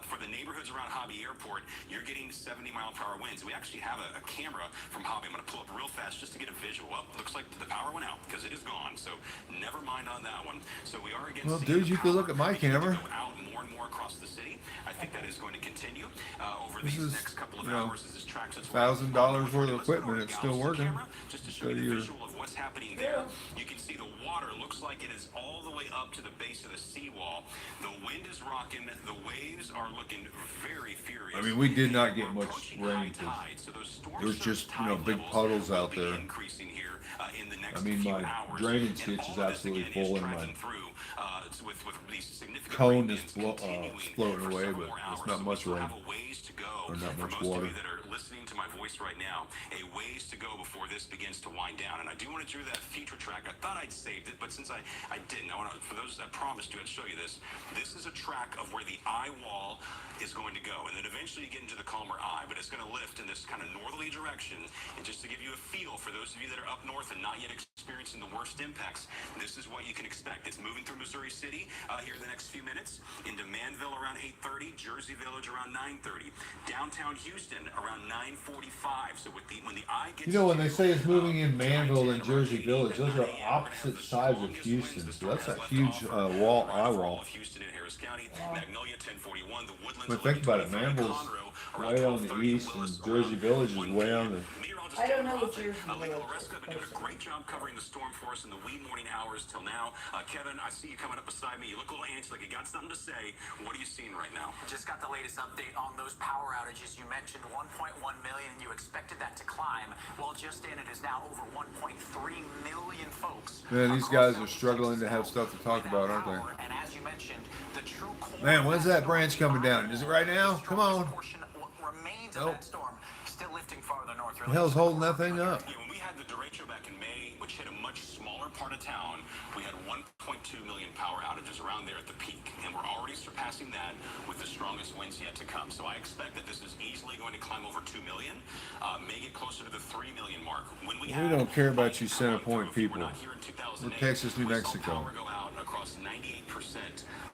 for the neighborhoods around Hobby Airport, you're getting 70 mile per hour winds. We actually have a camera from Hobby. I'm going to pull up real fast just to get a visual. Well, looks like the power went out because it is gone. So never mind on that one. So we are again. Well, seeing dude, the you could look power at my beginning to camera. go out more and more across the city. I think that is going to continue over This these is, next couple of you know, hours as this tracks its way. $1,000 worth of Let's go equipment. to It's still Galveston working. camera, just to show Instead of you the your visual of what's happening there. You can see the water looks like it is all the way up to the base of the seawall. The wind is rocking. The waves are looking very furious. I mean, we did not get We're much approaching rain. high tide, so those storm There's surge just, tide big levels puddles will out be there. increasing here in the next I mean, few my hours. drainage And ditch is all of this, absolutely again, is full, and my tracking through with these significant cone rain is bands continuing floating for away, several but more there's hours. not So much we still rain have a ways to go. or not For much most water. of you that are listening to my voice right now, a ways to go before this begins to wind down. And I do want to do that feature track. I thought I'd saved it, but since I didn't, I want to, for those that promised to, I'd show you this. This is a track of where the eye wall is going to go, and then eventually you get into the calmer eye, but it's going to lift in this kind of northerly direction. And just to give you a feel for those of you that are up north and not yet experiencing the worst impacts, this is what you can expect. It's moving through Missouri City here in the next few minutes, into Manville around 8:30, Jersey Village around 9:30, downtown Houston around 9:45. So with when the eye gets, You know, when they say it's moving in Manville and Jersey Village, those are opposite sides of Houston. So that's a huge eye wall. Houston and Harris County, Magnolia 1041, the Woodlands. But think about it, Manville's way on the east, and Jersey Village is way on the. I don't know what Jersey Village Loreska have been doing a great job covering the storm for us in the wee morning hours till now. Kevin, I see you coming up beside me. You look a little antsy, like you got something to say. What are you seeing right now? Just got the latest update on those power outages. You mentioned 1.1 million, and you expected that to climb. Well, just in, it is now over 1.3 million folks. Man, these guys are struggling to have stuff to talk about, aren't they? And as you mentioned, the true core Man, when's that branch coming down? Is it right now? Come on. Remains Nope. of that storm still lifting farther north. The hell's holding that thing up? Yeah, when we had the derecho back in May, which hit a much smaller part of town, we had 1.2 million power outages around there at the peak, and we're already surpassing that with the strongest winds yet to come. So I expect that this is easily going to climb over 2 million, may get closer to the 3 million mark. When we don't care about you Center Point people. We're Texas, New Mexico. Power go out across 98%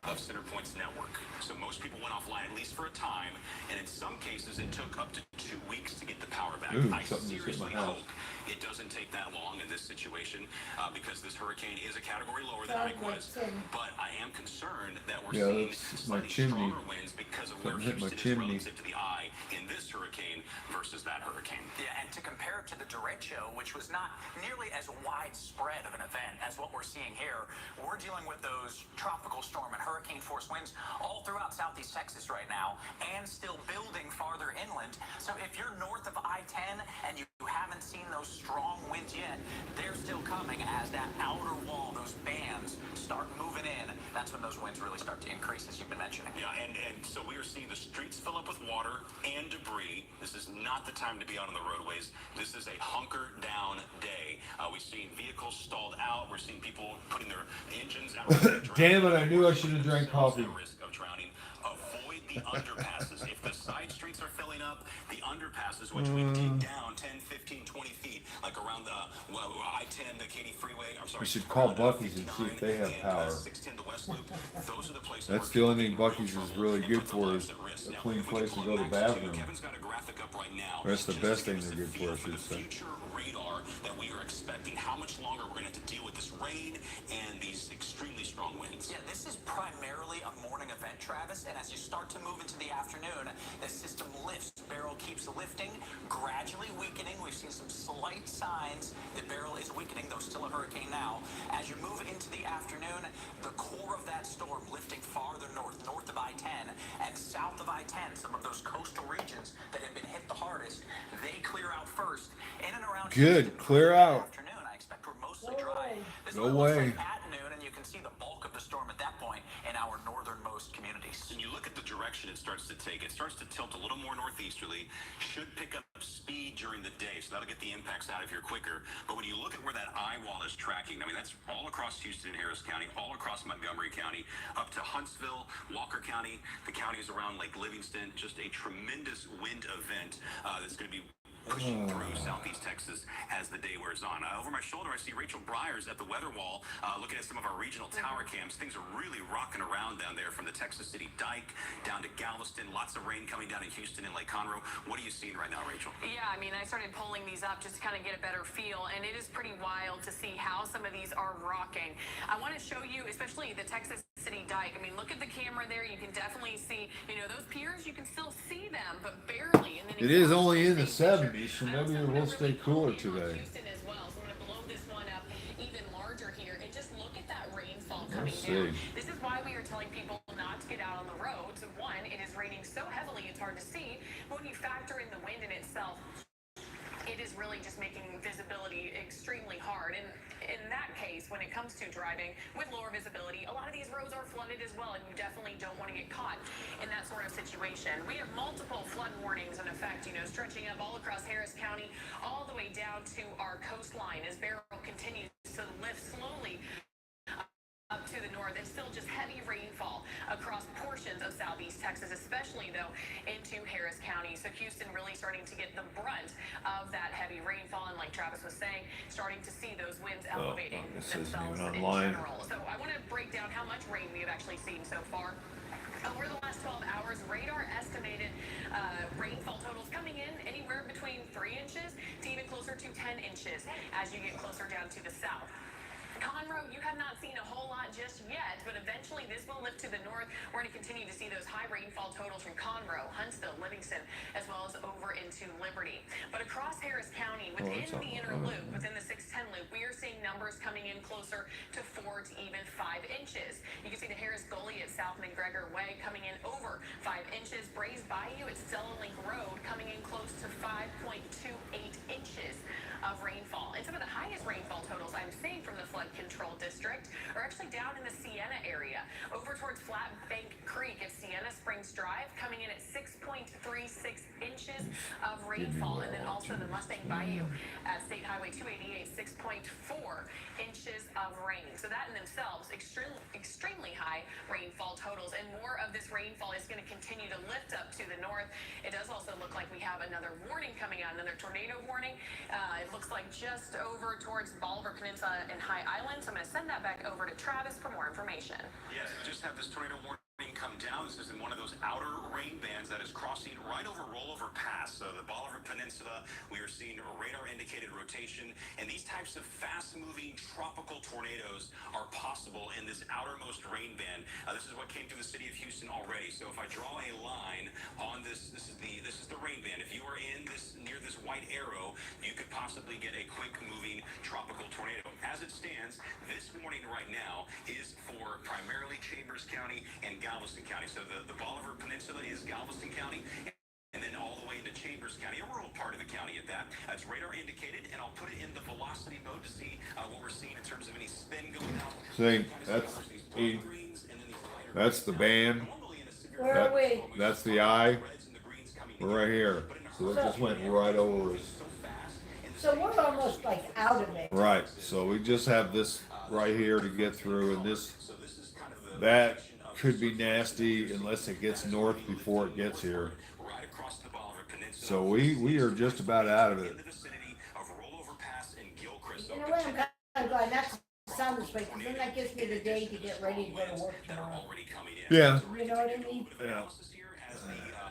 of Center Point's network. So most people went offline, at least for a time, and in some cases it took up to 2 weeks to get the power back. Ooh, I something just hit my seriously house. hope it doesn't take that long in this situation because this hurricane is a category lower than Ike was. But I am concerned that we're seeing that's my slightly chimney. stronger winds because of where Something hit my Houston is chimney. relative to the eye in this hurricane versus that hurricane. Yeah, and to compare it to the derecho, which was not nearly as widespread of an event as what we're seeing here, we're dealing with those tropical storm and hurricane force winds all throughout southeast Texas right now, and still building farther inland. So if you're north of I-10 and you haven't seen those strong winds yet, they're still coming as that outer wall, those bands start moving in. That's when those winds really start to increase, as you've been mentioning. Yeah, and so we are seeing the streets fill up with water and debris. This is not the time to be out on the roadways. This is a hunker down day. We've seen vehicles stalled out. We're seeing people putting their engines out. Damn it, I knew I should have drank coffee. Risk of drowning. Avoid the underpasses. If the side streets are filling up, the underpasses, which we dig down 10, 15, 20 feet, like around the I-10, the Katy Freeway. I'm sorry. We should call around, Buc-ee's and see if they have and, power. 610, the West Loop. Those are the places That's where the only people thing get in real Buc-ee's is trouble really and good put for their is lives at risk. a Now, clean if we place can to pull go it to the back bathroom. Kevin's got a graphic up right now. That's the just best to give thing us they're a good for, feel I should the say. future radar that we are expecting. How much longer we're going to have to deal with this rain and these extremely strong winds. Yeah, this is primarily a morning event, Travis, and as you start to move into the afternoon, the system lifts. Beryl keeps lifting, gradually weakening. We've seen some slight signs that Beryl is weakening, though still a hurricane now. As you move into the afternoon, the core of that storm lifting farther north, north of I-10 and south of I-10, some of those coastal regions that have been hit the hardest, they clear out first. In and around Good, Houston, clear in the out. Afternoon, I expect we're mostly dry. This is Go what it looks away. like at noon, and you can see the bulk of the storm at that point in our northernmost communities. And you look at the direction it starts to take. It starts to tilt a little more northeasterly. Should pick up speed during the day, so that'll get the impacts out of here quicker. But when you look at where that eye wall is tracking, I mean, that's all across Houston and Harris County, all across Montgomery County, up to Huntsville, Walker County, the counties around Lake Livingston. Just a tremendous wind event that's going to be pushing through southeast Texas as the day wears on. Over my shoulder, I see Rachel Bryers at the weather wall looking at some of our regional tower cams. Things are really rocking around down there from the Texas City Dike down to Galveston. Lots of rain coming down in Houston and Lake Conroe. What are you seeing right now, Rachel? Yeah, I mean, I started pulling these up just to kind of get a better feel, and it is pretty wild to see how some of these are rocking. I want to show you, especially the Texas City Dike. I mean, look at the camera there. You can definitely see, you know, those piers, you can still see them, but barely. And then It is only in the 70s, so maybe it will stay cooler today. Houston as well, so I'm going to blow this one up even larger here, and just look at that rainfall coming Let's down. see. This is why we are telling people not to get out on the roads. One, it is raining so heavily it's hard to see, but when you factor in the wind in itself, it is really just making visibility extremely hard. hard. And in that case, when it comes to driving with lower visibility, a lot of these roads are flooded as well, and you definitely don't want to get caught in that sort of situation. We have multiple flood warnings in effect, stretching up all across Harris County, all the way down to our coastline as Beryl continues to lift slowly up to the north, and still just heavy rainfall across portions of southeast Texas, especially though into Harris County. So Houston really starting to get the brunt of that heavy rainfall, and like Travis was saying, starting to see those winds elevating themselves in general. So I want to break down how much rain we have actually seen so far. Over the last 12 hours, radar estimated rainfall totals coming in anywhere between 3 inches to even closer to 10 inches as you get closer down to the south. Conroe, you have not seen a whole lot just yet, but eventually this will lift to the north. We're going to continue to see those high rainfall totals from Conroe, Huntsville, Livingston, as well as over into Liberty. But across Harris County, within the inner loop, within the 610 loop, we are seeing numbers coming in closer to 4 to even 5 inches. You can see the Harris Gully at South McGregor Way coming in over 5 inches. Brays Bayou at Stella Link Road coming in close to 5.28 inches of rainfall. And some of the highest rainfall totals I'm seeing from the flood control district are actually down in the Sienna area, over towards Flat Bank Creek at Sienna Springs Drive, coming in at 6.36 inches of rainfall, and then also the Mustang Bayou at State Highway 288, 6.4 inches of rain. So that in themselves, extremely high rainfall totals, and more of this rainfall is going to continue to lift up to the north. It does also look like we have another warning coming out, another tornado warning. It looks like just over towards Bolivar Peninsula and High Island. So I'm going to send that back over to Travis for more information. Yes, we just have this tornado warning come down. This is in one of those outer rain bands that is crossing right over Rollover Pass. So the Bolivar Peninsula, we are seeing radar indicated rotation, and these types of fast moving tropical tornadoes are possible in this outermost rain band. This is what came through the city of Houston already. So if I draw a line on this, this is the rain band. If you are in this near this white arrow, you could possibly get a quick moving tropical tornado. As it stands, this warning right now is for primarily Chambers County and Galveston County. So the Bolivar Peninsula is Galveston County, and then all the way into Chambers County, a rural part of the county at that. It's radar indicated, and I'll put it in the velocity mode to see what we're seeing in terms of any spin going out. See, that's the band. Where are we? That's the eye. We're right here. So it just went right over us. So we're almost like out of it. Right. So we just have this right here to get through, and that could be nasty unless it gets north before it gets here. So we are just about out of it. You know what? I'm kind of glad that's sound this way, because then that gives me the day to get ready to go to work tomorrow. Yeah. You know what I mean? Yeah.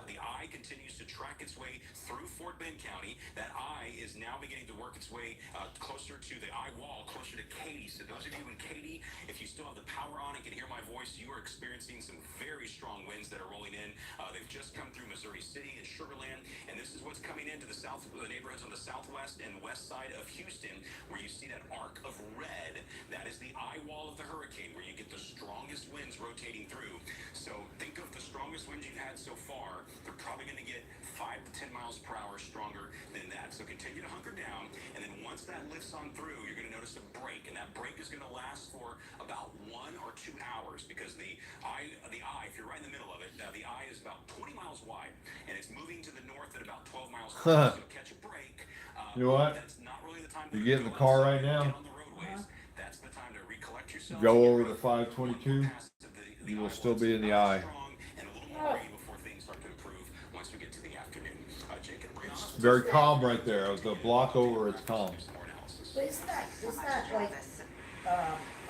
The eye continues to track its way through Fort Bend County. That eye is now beginning to work its way closer to the eye wall, closer to Katy. So those of you in Katy, if you still have the power on and can hear my voice, you are experiencing some very strong winds that are rolling in. They've just come through Missouri City and Sugar Land, and this is what's coming into the south, the neighborhoods on the southwest and west side of Houston, where you see that arc of red. That is the eye wall of the hurricane, where you get the strongest winds rotating through. So think of the strongest winds you've had so far. They're probably going to get 5 to 10 miles per hour stronger than that. So continue to hunker down, and then once that lifts on through, you're going to notice a break, and that break is going to last for about 1 or 2 hours, because the eye, if you're right in the middle of it, the eye is about 20 miles wide, and it's moving to the north at about 12 miles per hour. So catch a break. You know what? That's not really the time You get in the car right now, get on the roadways. That's the time to recollect yourself. go over the 522, you will still be in the eye. And a little more rain before things start to improve once we get to the afternoon. Jake and Brianna. It's very calm right there. The block over, it's calm. But it's not like,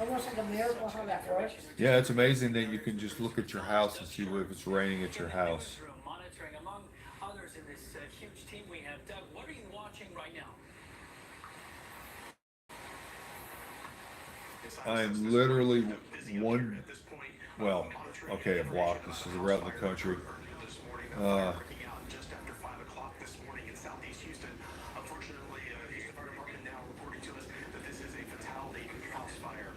almost like a miracle how that works. Yeah, it's amazing that you can just look at your house and see if it's raining at your house. Monitoring among others in this huge team we have. Doug, what are you watching right now? I'm literally a block. This is around the country. Just after 5 o'clock this morning in southeast Houston. Unfortunately, the fire department now reporting to us that this is a fatality house fire.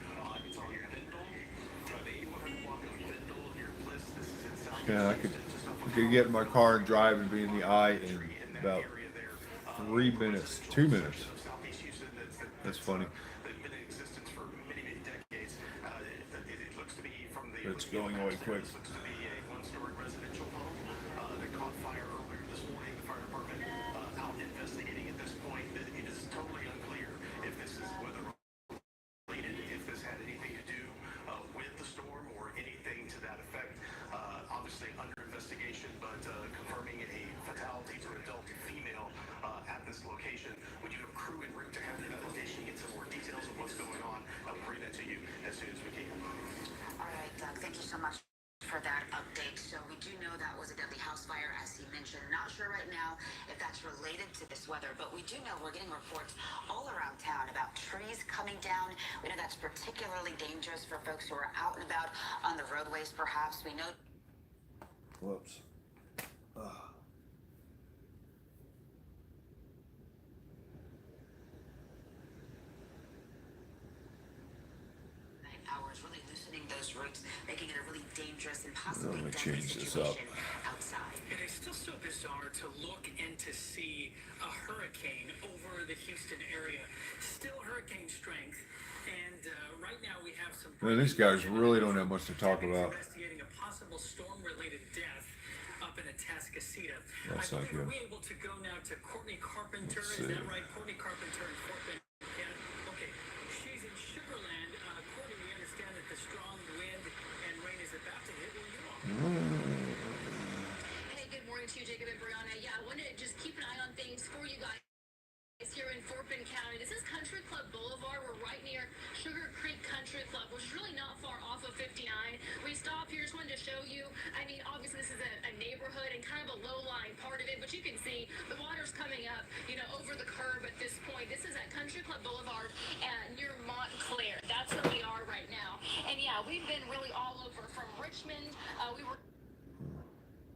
It's on Bendel, the 8100 block of Bendel near Bliss. This is in southeast Yeah, I could get in my car and drive and be in the eye in about 3 minutes, 2 minutes. That's funny. It's going away quick. This looks to be a one-story residential home that caught fire earlier this morning. The fire department out investigating at this point. It is totally unclear if this is weather related, if this had anything to do with the storm or anything to that effect. Obviously under investigation, but confirming a fatality to an adult female at this location. We do have crew en route to have the investigation, get some more details of what's going on. I'll bring that to you as soon as we can. All right, Doug, thank you so much for that update. So we do know that was a deadly house fire, as he mentioned. Not sure right now if that's related to this weather, but we do know we're getting reports all around town about trees coming down. We know that's particularly dangerous for folks who are out and about on the roadways, perhaps. We know... Whoops. Hours, really loosening those routes, making it a really dangerous and possibly Let me deadly change this up. situation outside. It is still so bizarre to look and to see a hurricane over the Houston area. Still hurricane strength. And right now we have some... Man, these guys really don't have much to talk about. Investigating a possible storm-related death up in Atascocita. That's I not believe good. we're able to go now to Courtney Carpenter. Let's Is see. that right? Courtney Carpenter in Fort Bend. Okay. She's in Sugarland. Courtney, we understand that the strong wind and rain is about to hit where you are. Hey, good morning to you, Jacob and Brianna. Yeah, I wanted to just keep an eye on things for you guys here in Fort Bend County. This is Country Club Boulevard. We're right near Sugar Creek Country Club, which is really not far off of 59. We stopped here, just wanted to show you. I mean, obviously this is a neighborhood and kind of a low-lying part of it, but you can see the water's coming up, you know, over the curb at this point. This is at Country Club Boulevard near Montclair. That's where we are right now. And yeah, we've been really all over from Richmond. We were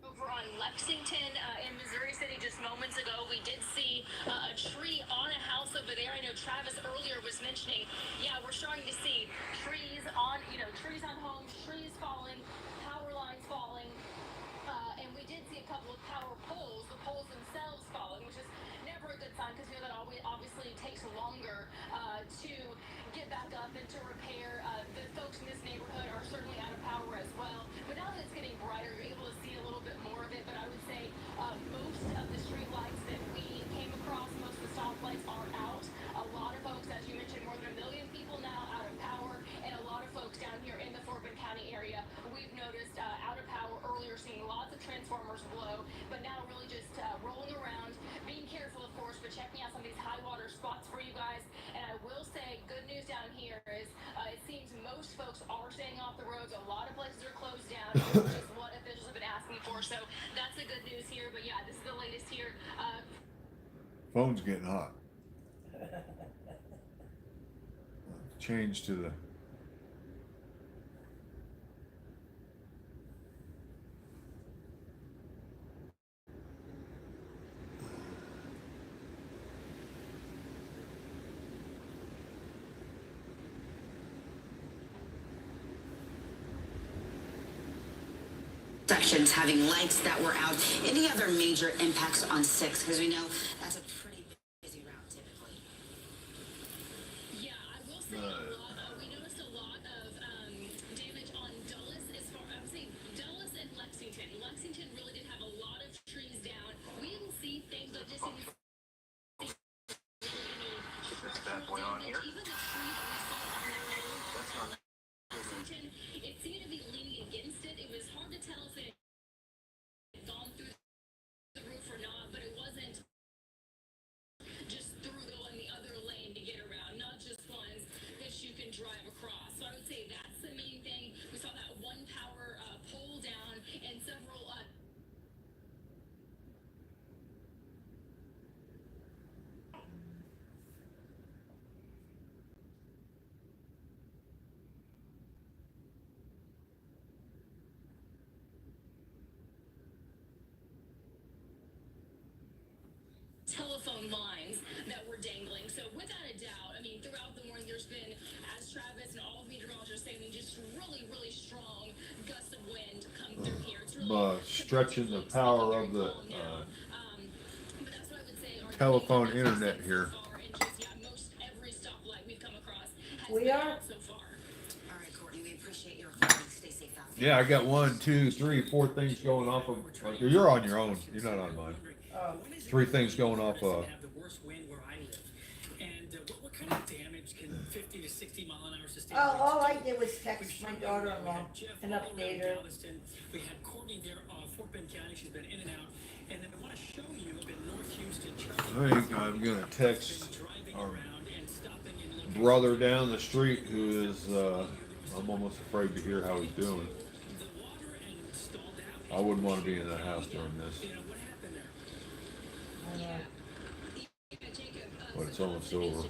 over on Lexington in Missouri City just moments ago. We did see a tree on a house over there. I know Travis earlier was mentioning, yeah, we're starting to see trees on, trees on homes, trees falling, power lines falling. And we did see a couple of power poles, the poles themselves falling, which is never a good sign because we know that obviously takes longer to get back up and to repair. The folks in this neighborhood are certainly out of power as well. But now that it's getting brighter, you're able to see a little bit more of it. But I would say most of the street lights that we came across, most of the stoplights are out. A lot of folks, as you mentioned, more than 1 million people now out of power, and a lot of folks down here in the Fort Bend County area, we've noticed out of power earlier, seeing lots of transformers blow, but now really just rolling around, being careful, of course, but checking out some of these high water spots for you guys. And I will say, good news down here is it seems most folks are staying off the roads. A lot of places are closed down, which is what officials have been asking for. So that's the good news here. But yeah, this is the latest here. Phone's getting hot. Change to the... Sections having lights that were out. Any other major impacts on 6? Because we know that's a pretty busy route typically. Yeah, I will say a lot. We noticed a lot of damage on Dulles as far, I would say Dulles and Lexington. Lexington really did have a lot of trees down. We didn't see things, but just in This bad boy on here. even the tree that we saw on the road. Lexington, it seemed to be leaning against it. It was hard to tell if it had gone through the roof or not, but it wasn't just through on the other lane to get around, not just ones that you can drive across. So I would say that's the main thing. We saw that one power pole down and several telephone lines that were dangling. So without a doubt, I mean, throughout the morning, there's been, as Travis and all of meteorologists say, I mean, just really, really strong gusts of wind come through here. It's really stretching the power of the but that's what I would say are the telephone main internet impacts here. so far, and just, yeah, most every stoplight we've come across has We been are- out so far. All right, Courtney, we appreciate your reporting. Stay safe out Yeah, I got 1, 2, 3, 4 things going off of. You're on your own. You're not on mine. Oh. 3 things going off. Have the worst wind where I live. And what kind of damage can 50 to 60 mile an hour sustain? Oh, all I did was text my daughter-in-law and update her. We had Courtney there, Fort Bend County. She's been in and out. And then I want to show you up in North Houston, I think I'm gonna text our brother down the street who is. I'm almost afraid to hear how he's doing. I wouldn't want to be in that house during this. I know. But it's almost over.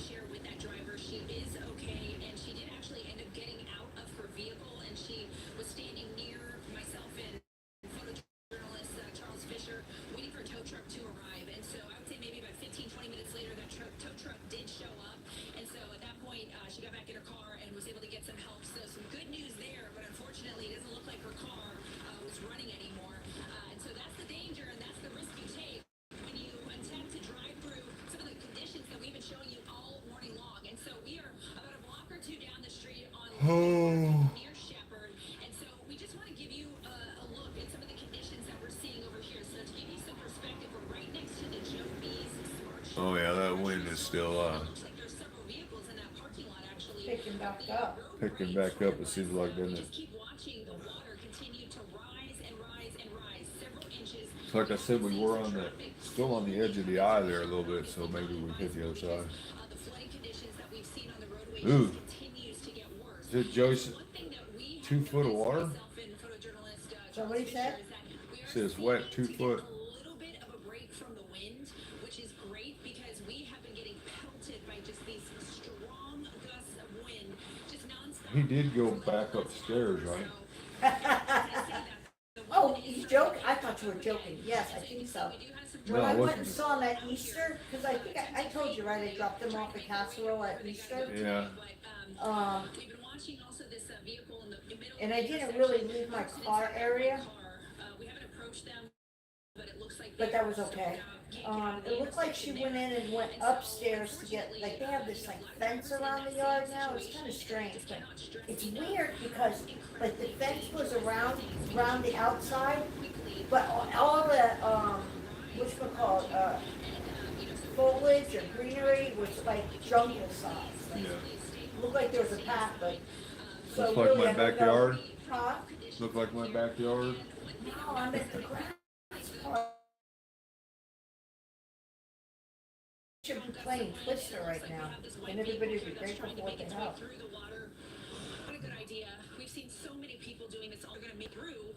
Oh. Oh yeah, that wind is still Picking back up. picking back up. It seems like, doesn't it? It's like I said, we were on still on the edge of the eye there a little bit, so maybe we hit the other side. Ooh. Is it Joyce? 2 foot of water? Somebody said? It says wet, 2 foot. He did go back upstairs, right? Oh, you joking? I thought you were joking. Yes, I think so. When No, I it went and wasn't. saw him at Easter, because I think I told you, right? I dropped him off at Casserole at Easter. Yeah. And I didn't really leave my car area. But that was okay. It looked like she went in and went upstairs to get, like, they have this, like, fence around the yard now. It's kind of strange, but it's weird because, like, the fence was around the outside, but all the, foliage or greenery was like jungle size. Like, Yeah. looked like there was a path, but. So Looks like really, my I don't know. backyard. Huh? Look like my backyard. No, I'm at the grass part. Should be playing Twister right now, and everybody would be grateful for what they have. What a good idea. We've seen so many people doing this. All going to make through